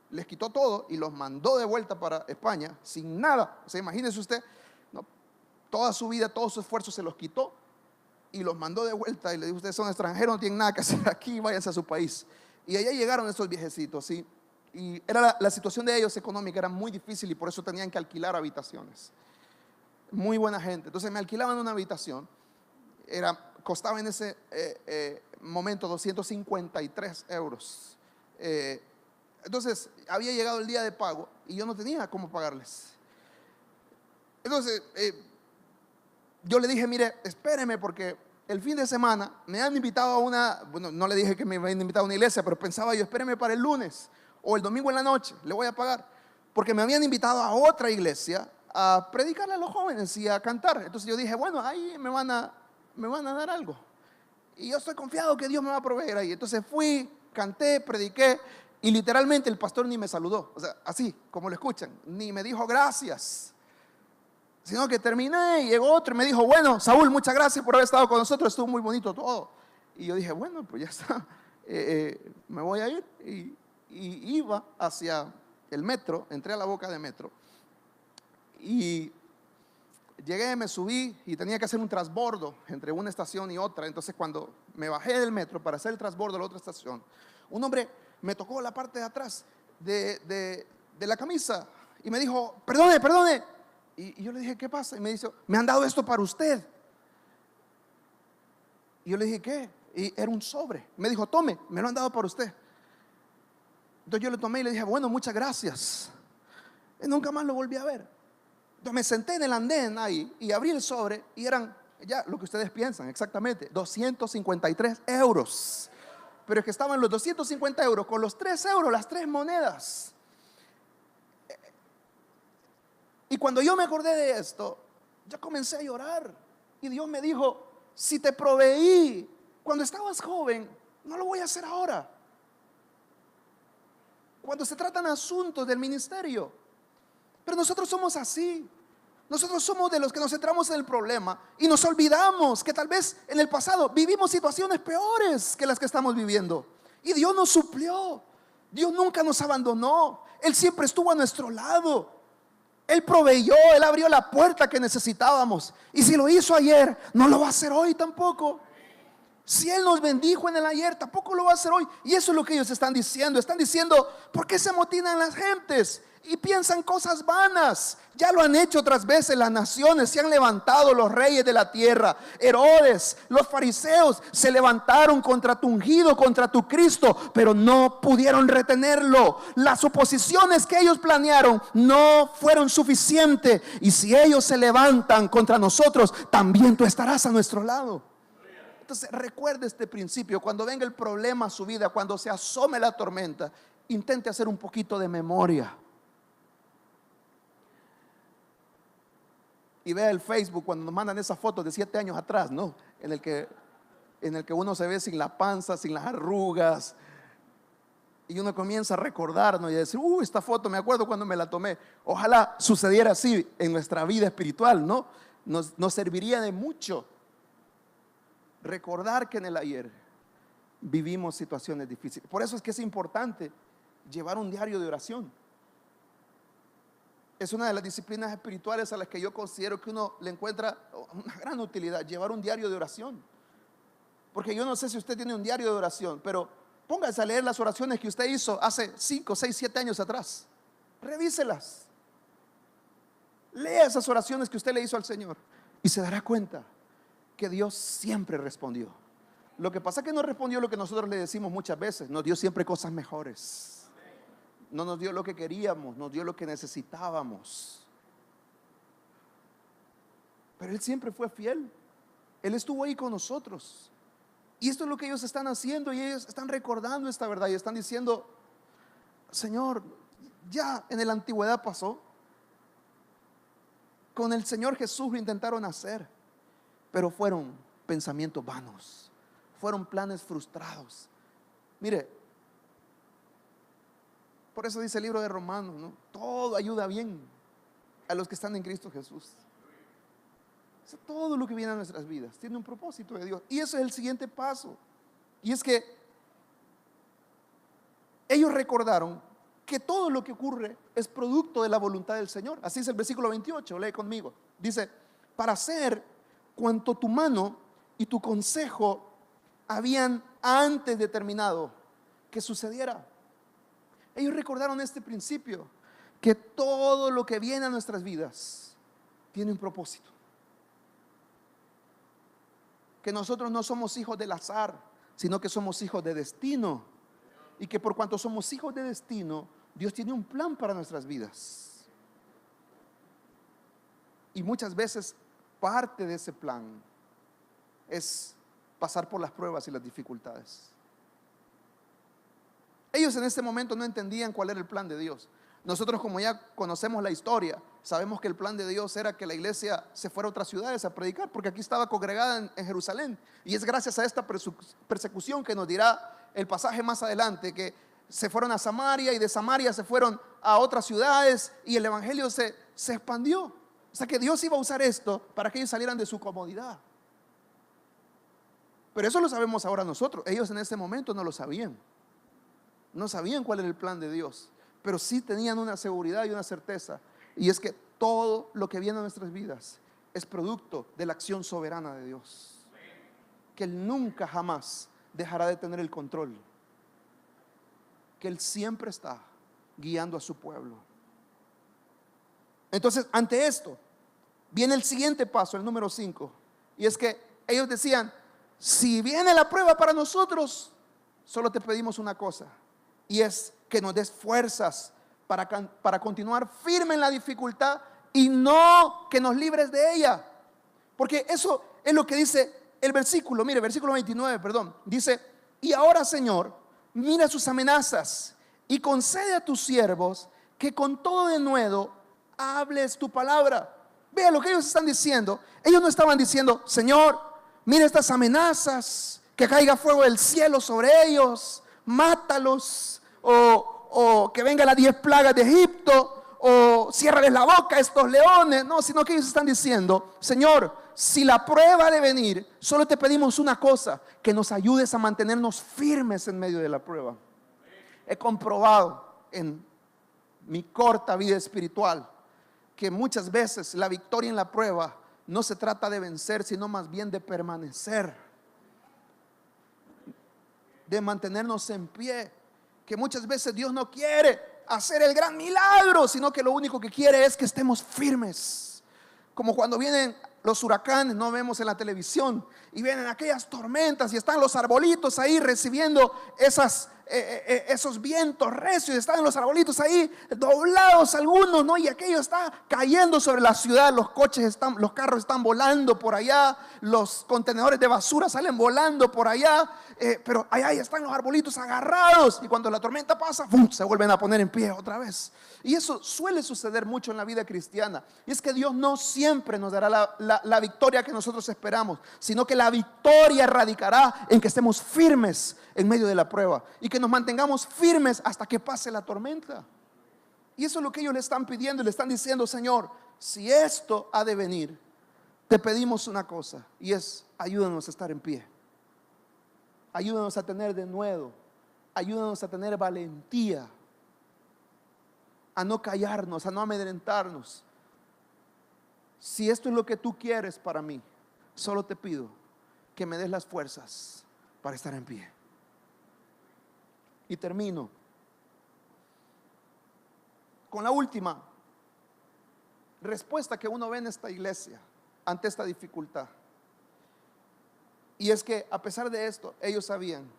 Speaker 2: les quitó todo y los mandó de vuelta para España sin nada. O sea, imagínese usted, ¿no? Toda su vida, todo su esfuerzo se los quitó y los mandó de vuelta y le dijo: ustedes son extranjeros, no tienen nada que hacer aquí, váyanse a su país. Y allá llegaron estos viejecitos, ¿sí? Y era la situación de ellos económica era muy difícil y por eso tenían que alquilar habitaciones. Muy buena gente. Entonces me alquilaban una habitación, costaba en ese momento 253 euros. Entonces había llegado el día de pago y yo no tenía cómo pagarles. Entonces yo le dije: mire, espéreme, porque el fin de semana me han invitado bueno, no le dije que me habían invitado a una iglesia, pero pensaba yo: espéreme para el lunes o el domingo en la noche, le voy a pagar, porque me habían invitado a otra iglesia a predicarle a los jóvenes y a cantar. Entonces yo dije: bueno, ahí me van a dar algo y yo estoy confiado que Dios me va a proveer ahí. Entonces fui, canté, prediqué y literalmente el pastor ni me saludó, o sea, así como lo escuchan, ni me dijo gracias, sino que terminé y llegó otro y me dijo: bueno, Saúl, muchas gracias por haber estado con nosotros, estuvo muy bonito todo. Y yo dije: bueno, pues ya está, me voy a ir. Y iba hacia el metro, entré a la boca de metro y llegué, me subí y tenía que hacer un transbordo entre una estación y otra. Entonces cuando me bajé del metro para hacer el transbordo a la otra estación, un hombre me tocó la parte de atrás de la camisa y me dijo: perdone, perdone. Y yo le dije: ¿qué pasa? Y me dice: me han dado esto para usted. Y yo le dije: ¿qué? Y era un sobre. Me dijo: tome, me lo han dado para usted. Entonces yo le tomé y le dije: bueno, muchas gracias. Y nunca más lo volví a ver. Entonces me senté en el andén ahí y abrí el sobre y eran, ya lo que ustedes piensan exactamente, 253 euros. Pero es que estaban los 250 euros con los 3 euros, las 3 monedas. Y cuando yo me acordé de esto, yo comencé a llorar. Y Dios me dijo: si te proveí cuando estabas joven, no lo voy a hacer ahora. Cuando se tratan asuntos del ministerio. Pero nosotros somos así. Nosotros somos de los que nos centramos en el problema y nos olvidamos que tal vez en el pasado vivimos situaciones peores que las que estamos viviendo. Y Dios nos suplió. Dios nunca nos abandonó. Él siempre estuvo a nuestro lado. Él proveyó, Él abrió la puerta que necesitábamos. Y si lo hizo ayer, no lo va a hacer hoy tampoco. Si Él nos bendijo en el ayer, tampoco lo va a hacer hoy. Y eso es lo que ellos están diciendo. Están diciendo: ¿por qué se amotinan las gentes? Y piensan cosas vanas. Ya lo han hecho otras veces las naciones. Se han levantado los reyes de la tierra. Herodes, los fariseos se levantaron contra tu ungido, contra tu Cristo, pero no pudieron retenerlo. Las oposiciones que ellos planearon no fueron suficientes. Y si ellos se levantan contra nosotros, también tú estarás a nuestro lado. Entonces recuerde este principio. Cuando venga el problema a su vida, cuando se asome la tormenta, intente hacer un poquito de memoria. Y vea el Facebook cuando nos mandan esas fotos de 7 años atrás, ¿no? En el que uno se ve sin la panza, sin las arrugas. Y uno comienza a recordarnos y a decir: esta foto me acuerdo cuando me la tomé. Ojalá sucediera así en nuestra vida espiritual, ¿no? Nos serviría de mucho recordar que en el ayer vivimos situaciones difíciles. Por eso es que es importante llevar un diario de oración. Es una de las disciplinas espirituales a las que yo considero que uno le encuentra una gran utilidad, llevar un diario de oración. Porque yo no sé si usted tiene un diario de oración, pero póngase a leer las oraciones que usted hizo hace 5, 6, 7 años atrás. Revíselas. Lea esas oraciones que usted le hizo al Señor y se dará cuenta que Dios siempre respondió. Lo que pasa es que no respondió lo que nosotros le decimos muchas veces. Nos dio siempre cosas mejores. No nos dio lo que queríamos, nos dio lo que necesitábamos. Pero Él siempre fue fiel. Él estuvo ahí con nosotros. Y esto es lo que ellos están haciendo, y ellos están recordando esta verdad y están diciendo: Señor, ya en la antigüedad pasó. Con el Señor Jesús lo intentaron hacer, pero fueron pensamientos vanos, fueron planes frustrados. Mire, por eso dice el libro de Romanos, ¿no? Todo ayuda bien a los que están en Cristo Jesús. O sea, todo lo que viene a nuestras vidas tiene un propósito de Dios. Y eso es el siguiente paso. Y es que ellos recordaron que todo lo que ocurre es producto de la voluntad del Señor. Así es el versículo 28, lee conmigo. Dice: para hacer cuanto tu mano y tu consejo habían antes determinado que sucediera. Ellos recordaron este principio, que todo lo que viene a nuestras vidas tiene un propósito. Que nosotros no somos hijos del azar, sino que somos hijos de destino. Y que por cuanto somos hijos de destino, Dios tiene un plan para nuestras vidas. Y muchas veces parte de ese plan es pasar por las pruebas y las dificultades. Ellos en este momento no entendían cuál era el plan de Dios. Nosotros, como ya conocemos la historia, sabemos que el plan de Dios era que la iglesia se fuera a otras ciudades a predicar, porque aquí estaba congregada en Jerusalén. Y es gracias a esta persecución que nos dirá el pasaje más adelante, que se fueron a Samaria, y de Samaria se fueron a otras ciudades, y el evangelio se expandió. O sea que Dios iba a usar esto para que ellos salieran de su comodidad. Pero eso lo sabemos ahora nosotros. Ellos en ese momento no lo sabían. No sabían cuál era el plan de Dios, pero sí tenían una seguridad y una certeza, y es que todo lo que viene a nuestras vidas es producto de la acción soberana de Dios, que Él nunca jamás dejará de tener el control, que Él siempre está guiando a su pueblo. Entonces, ante esto viene el siguiente paso, el número 5, y es que ellos decían: si viene la prueba para nosotros, solo te pedimos una cosa, y es que nos des fuerzas para continuar firme en la dificultad, y no que nos libres de ella. Porque eso es lo que dice el versículo. Mire, versículo 29, perdón. Dice: y ahora, Señor, mira sus amenazas y concede a tus siervos que con todo denuedo hables tu palabra. Vea lo que ellos están diciendo. Ellos no estaban diciendo: Señor, mira estas amenazas, que caiga fuego del cielo sobre ellos, mátalos, o que vengan las 10 plagas de Egipto, o ciérrales la boca a estos leones. No, sino que ellos están diciendo: Señor, si la prueba ha de venir, solo te pedimos una cosa, que nos ayudes a mantenernos firmes en medio de la prueba. He comprobado en mi corta vida espiritual que muchas veces la victoria en la prueba no se trata de vencer, sino más bien de permanecer, de mantenernos en pie. Que muchas veces Dios no quiere hacer el gran milagro, sino que lo único que quiere es que estemos firmes. Como cuando vienen los huracanes, no vemos en la televisión, y vienen aquellas tormentas y están los arbolitos ahí recibiendo esos vientos recios, están los arbolitos ahí doblados algunos, ¿no? Y aquello está cayendo sobre la ciudad, los carros están volando por allá, los contenedores de basura salen volando por allá, pero allá están los arbolitos agarrados, y cuando la tormenta pasa, ¡pum!, se vuelven a poner en pie otra vez. Y eso suele suceder mucho en la vida cristiana, y es que Dios no siempre nos dará la victoria que nosotros esperamos, sino que la victoria radicará en que estemos firmes en medio de la prueba, y que nos mantengamos firmes hasta que pase la tormenta. Y eso es lo que ellos le están pidiendo, y le están diciendo: Señor, si esto ha de venir, te pedimos una cosa, y es: ayúdanos a estar en pie, ayúdanos a tener denuedo, ayúdanos a tener valentía a no callarnos, a no amedrentarnos. Si esto es lo que tú quieres para mí, solo te pido que me des las fuerzas para estar en pie. Y termino con la última respuesta que uno ve en esta iglesia ante esta dificultad. Y es que a pesar de esto, ellos sabían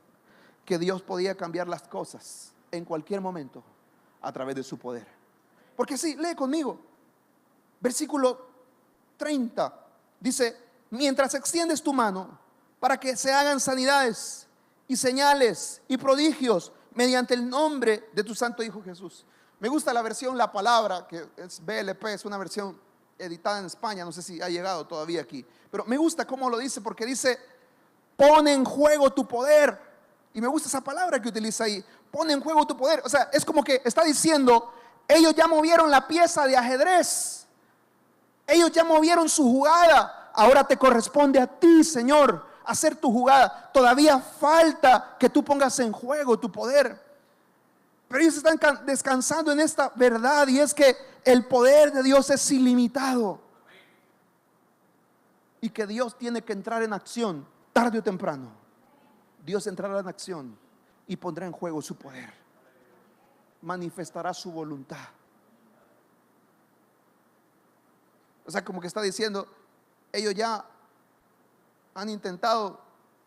Speaker 2: que Dios podía cambiar las cosas en cualquier momento a través de su poder. Porque sí, lee conmigo. Versículo 30 dice: mientras extiendes tu mano para que se hagan sanidades y señales y prodigios mediante el nombre de tu santo Hijo Jesús. Me gusta la versión La Palabra, que es BLP, es una versión editada en España, no sé si ha llegado todavía aquí, pero me gusta cómo lo dice, porque dice: pone en juego tu poder. Y me gusta esa palabra que utiliza ahí, pone en juego tu poder. O sea, es como que está diciendo: ellos ya movieron la pieza de ajedrez, ellos ya movieron su jugada, ahora te corresponde a ti, Señor, hacer tu jugada. Todavía falta que tú pongas en juego tu poder. Pero ellos están descansando en esta verdad, y es que el poder de Dios es ilimitado, y que Dios tiene que entrar en acción tarde o temprano. Dios entrará en acción y pondrá en juego su poder, manifestará su voluntad. O sea, como que está diciendo: ellos ya han intentado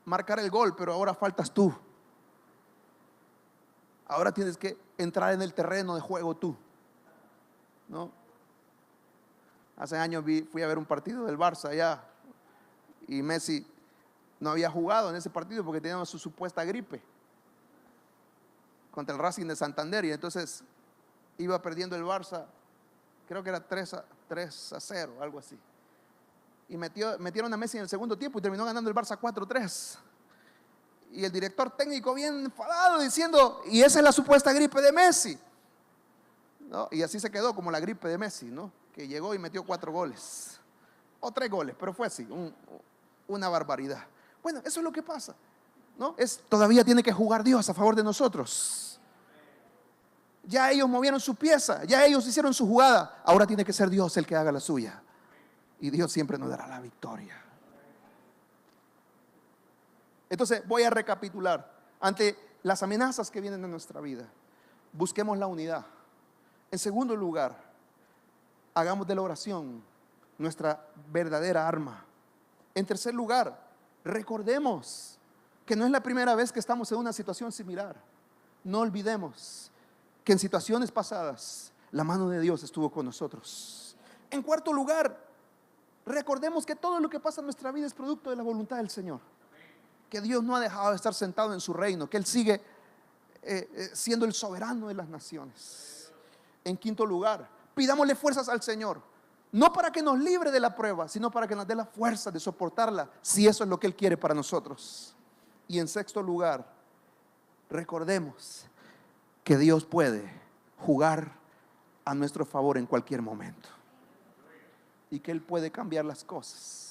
Speaker 2: marcar el gol, pero ahora faltas tú. Ahora tienes que entrar en el terreno de juego tú, ¿no? Hace años fui a ver un partido del Barça allá, y Messi no había jugado en ese partido porque tenía su supuesta gripe contra el Racing de Santander, y entonces iba perdiendo el Barça, creo que era 3-0, algo así, y metieron a Messi en el segundo tiempo y terminó ganando el Barça 4-3. Y el director técnico bien enfadado diciendo: y esa es la supuesta gripe de Messi, ¿no? Y así se quedó como la gripe de Messi, ¿no? Que llegó y metió 4 goles o 3 goles, pero fue así, una barbaridad. Bueno, eso es lo que pasa, ¿no? Todavía tiene que jugar Dios a favor de nosotros. Ya ellos movieron su pieza, ya ellos hicieron su jugada, ahora tiene que ser Dios el que haga la suya, y Dios siempre nos dará la victoria. Entonces voy a recapitular. Ante las amenazas que vienen en nuestra vida, busquemos la unidad. En segundo lugar, hagamos de la oración nuestra verdadera arma. En tercer lugar, recordemos que no es la primera vez que estamos en una situación similar. No olvidemos que en situaciones pasadas la mano de Dios estuvo con nosotros. En cuarto lugar, recordemos que todo lo que pasa en nuestra vida es producto de la voluntad del Señor, que Dios no ha dejado de estar sentado en su reino, que Él sigue siendo el soberano de las naciones. En quinto lugar, pidámosle fuerzas al Señor, no para que nos libre de la prueba, sino para que nos dé la fuerza de soportarla, si eso es lo que Él quiere para nosotros. Y en sexto lugar, recordemos que Dios puede jugar a nuestro favor en cualquier momento, y que Él puede cambiar las cosas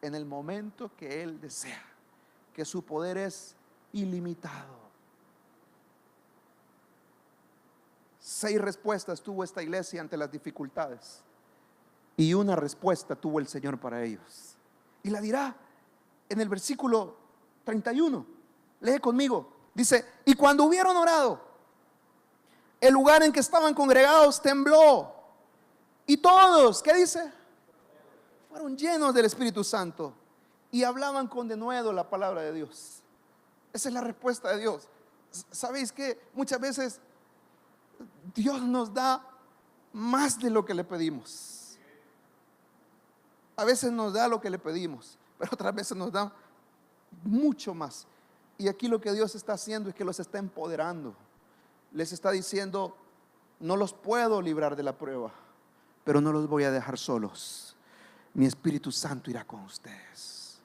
Speaker 2: en el momento que Él desea, que su poder es ilimitado. 6 respuestas tuvo esta iglesia ante las dificultades, y una respuesta tuvo el Señor para ellos, y la dirá en el versículo 31. Lee conmigo, dice: y cuando hubieron orado, el lugar en que estaban congregados tembló, y todos, ¿qué dice? Fueron llenos del Espíritu Santo y hablaban con denuedo la palabra de Dios. Esa es la respuesta de Dios. ¿Sabéis que muchas veces Dios nos da más de lo que le pedimos? A veces nos da lo que le pedimos, pero otras veces nos da mucho más. Y aquí lo que Dios está haciendo es que los está empoderando. Les está diciendo: no los puedo librar de la prueba, pero no los voy a dejar solos. Mi Espíritu Santo irá con ustedes.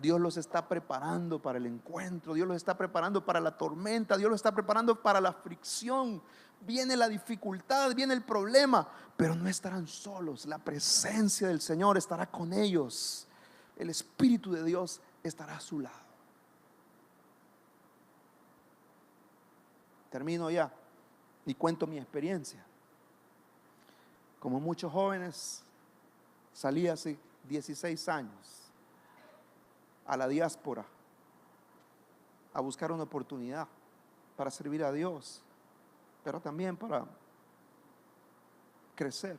Speaker 2: Dios los está preparando para el encuentro, Dios los está preparando para la tormenta, Dios los está preparando para la fricción. Viene la dificultad, viene el problema, pero no estarán solos. La presencia del Señor estará con ellos. El Espíritu de Dios estará a su lado. Termino ya. y cuento mi experiencia. Como muchos jóvenes, salí hace 16 años a la diáspora a buscar una oportunidad para servir a Dios, pero también para crecer.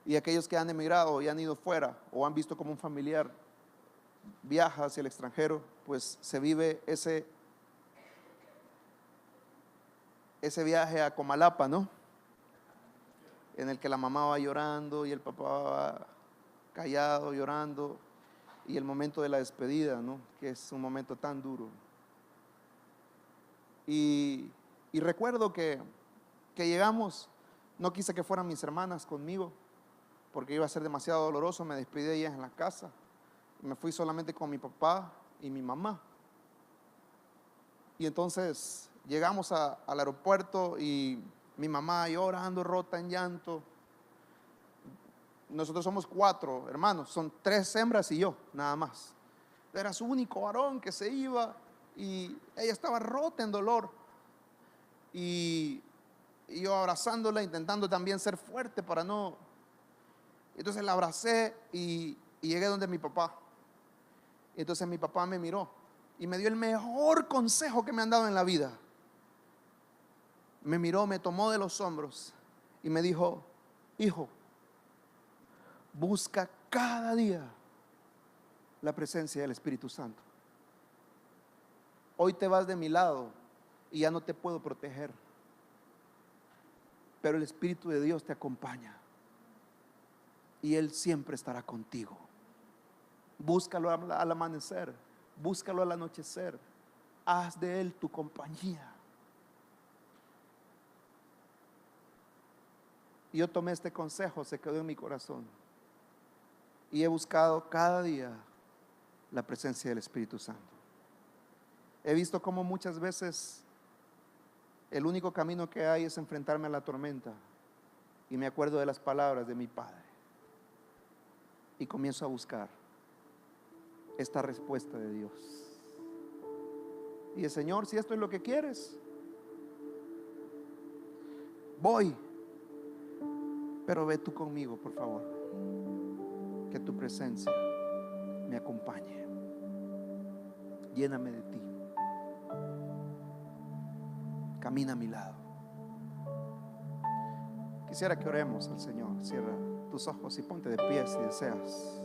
Speaker 2: Y aquellos que han emigrado y han ido fuera o han visto como un familiar viaja hacia el extranjero, pues se vive ese viaje a Comalapa, ¿no? En el que la mamá va llorando y el papá va callado, llorando, y el momento de la despedida, ¿no? Que es un momento tan duro. Y recuerdo que llegamos, no quise que fueran mis hermanas conmigo, porque iba a ser demasiado doloroso. Me despedí de ellas en la casa. Me fui solamente con mi papá y mi mamá. Y entonces llegamos al aeropuerto y mi mamá llorando, rota en llanto. Nosotros somos 4 hermanos, son 3 hembras y yo, nada más. Era su único varón que se iba y ella estaba rota en dolor. Y yo abrazándola, intentando también ser fuerte para no. Entonces la abracé y llegué donde mi papá. Entonces mi papá me miró y me dio el mejor consejo que me han dado en la vida. Me miró, me tomó de los hombros y me dijo: hijo, busca cada día la presencia del Espíritu Santo. Hoy te vas de mi lado y ya no te puedo proteger, pero el Espíritu de Dios te acompaña y Él siempre estará contigo. Búscalo al amanecer, búscalo al anochecer, haz de Él tu compañía. Y yo tomé este consejo, se quedó en mi corazón y he buscado cada día la presencia del Espíritu Santo. He visto cómo muchas veces el único camino que hay es enfrentarme a la tormenta, y me acuerdo de las palabras de mi padre y comienzo a buscar esta respuesta de Dios. Y el Señor, si esto es lo que quieres, voy, pero ve tú conmigo, por favor, que tu presencia me acompañe, lléname de ti, camina a mi lado. Quisiera que oremos al Señor. Cierra tus ojos y ponte de pie si deseas.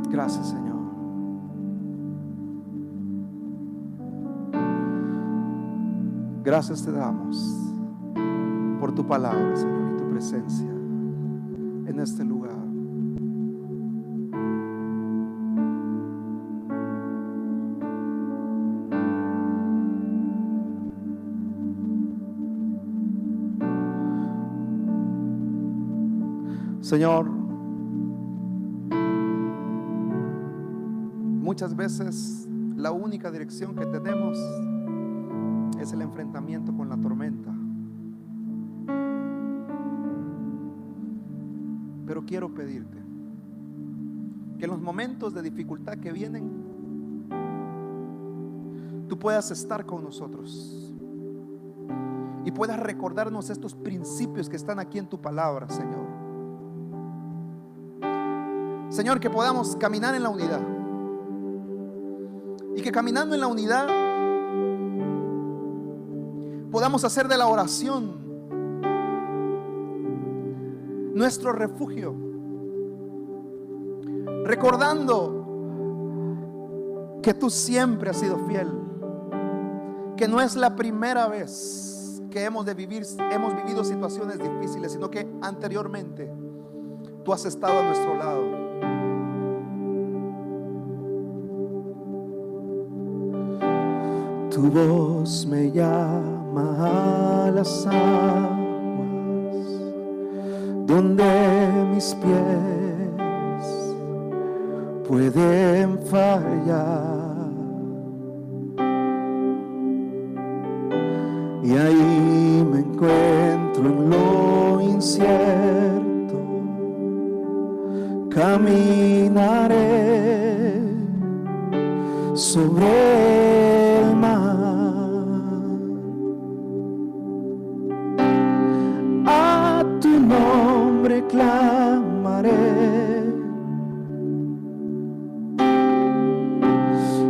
Speaker 2: Gracias, Señor. Gracias te damos por tu palabra, Señor, y tu presencia en este lugar. Señor, muchas veces la única dirección que tenemos es el enfrentamiento con la tormenta. Pero quiero pedirte que en los momentos de dificultad que vienen, tú puedas estar con nosotros y puedas recordarnos estos principios que están aquí en tu palabra, Señor. Señor, que podamos caminar en la unidad. Y que caminando en la unidad podamos hacer de la oración nuestro refugio, recordando que tú siempre has sido fiel, que no es la primera vez que hemos vivido situaciones difíciles, sino que anteriormente tú has estado a nuestro lado. Tu voz me llama a las aguas,
Speaker 3: donde mis pies pueden fallar. Y ahí me encuentro en lo incierto, caminaré sobre el mar. A tu nombre clamaré,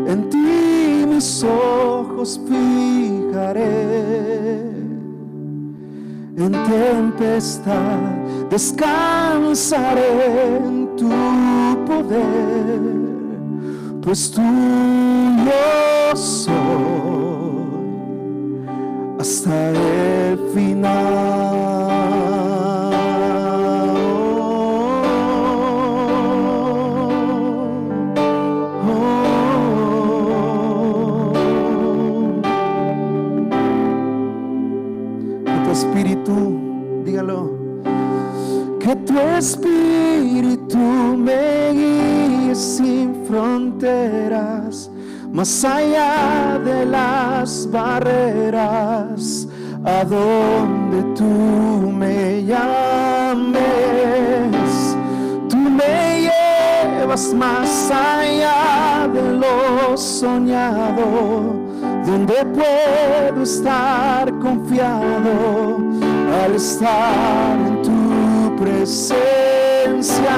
Speaker 3: en ti mis ojos fijaré. En tempestad descansaré en tu poder, pues tuyo soy hasta el final. Espíritu, dígalo, que tu espíritu me guíe sin fronteras, más allá de las barreras, a donde tú me llames. Tú me llevas más allá de lo soñado, donde puedo estar confiado al estar en tu presencia.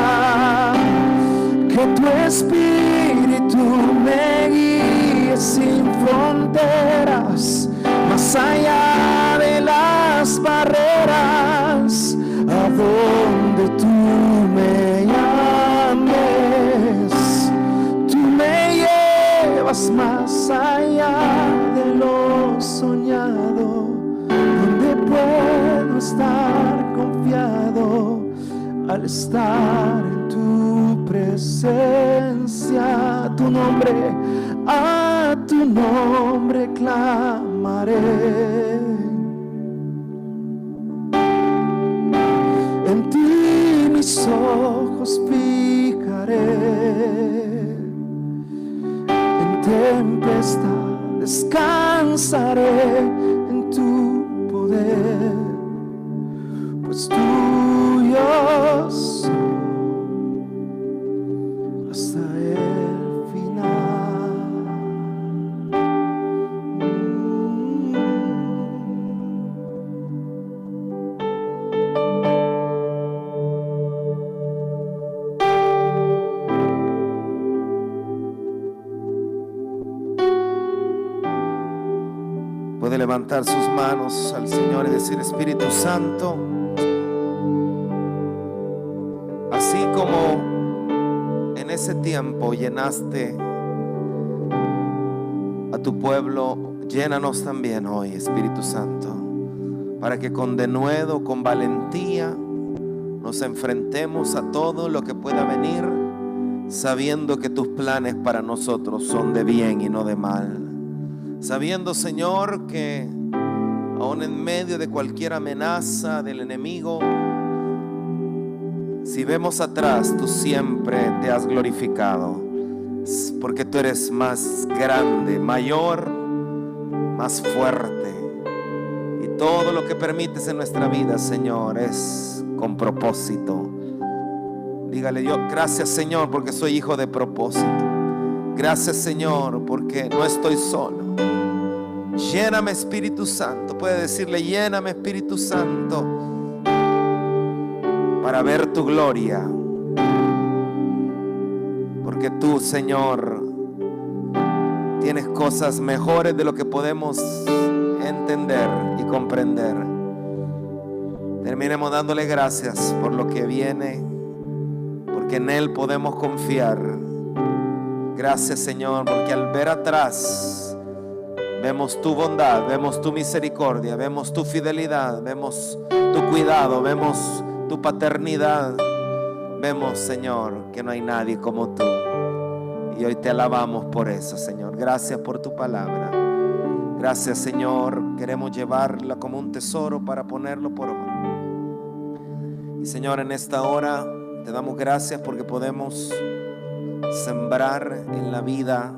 Speaker 3: Que tu espíritu me guíe sin fronteras, más allá de las barreras, a donde tú me llames. Tú me llevas más allá de lo soñado, donde puedo estar confiado al estar en tu presencia. A tu nombre clamaré, en ti mis ojos fijaré. En tempestad descansaré en tu poder, pues tuyo soy hasta el final.
Speaker 1: Puede levantar sus manos al Señor y decir: Espíritu Santo, así como en ese tiempo llenaste a tu pueblo, llénanos también hoy, Espíritu Santo, para que con denuedo, con valentía, nos enfrentemos a todo lo que pueda venir, sabiendo que tus planes para nosotros son de bien y no de mal. Sabiendo, Señor, que aún en medio de cualquier amenaza del enemigo, si vemos atrás, tú siempre te has glorificado, porque tú eres más grande, mayor, más fuerte. Y todo lo que permites en nuestra vida, Señor, es con propósito. Dígale: yo, gracias, Señor, porque soy hijo de propósito. Gracias, Señor, porque no estoy solo. Lléname, Espíritu Santo. Puede decirle: lléname, Espíritu Santo, para ver tu gloria. Porque tú, Señor, tienes cosas mejores de lo que podemos entender y comprender. Terminemos dándole gracias por lo que viene, porque en Él podemos confiar. Gracias, Señor, porque al ver atrás vemos tu bondad, vemos tu misericordia, vemos tu fidelidad, vemos tu cuidado, vemos tu paternidad. Vemos, Señor, que no hay nadie como tú. Y hoy te alabamos por eso, Señor. Gracias por tu palabra. Gracias, Señor. Queremos llevarla como un tesoro para ponerlo por obra. Y Señor, en esta hora te damos gracias porque podemos sembrar en la vida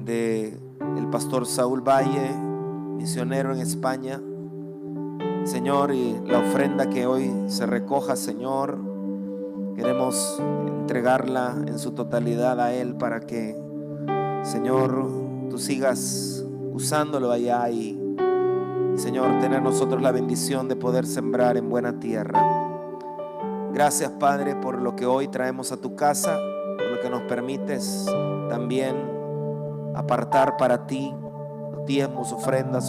Speaker 1: de el pastor Saúl Valle, misionero en España, Señor, y la ofrenda que hoy se recoja, Señor, queremos entregarla en su totalidad a Él para que, Señor, tú sigas usándolo allá y, Señor, tener nosotros la bendición de poder sembrar en buena tierra. Gracias, Padre, por lo que hoy traemos a tu casa, por lo que nos permites también apartar para ti los diezmos, ofrendas,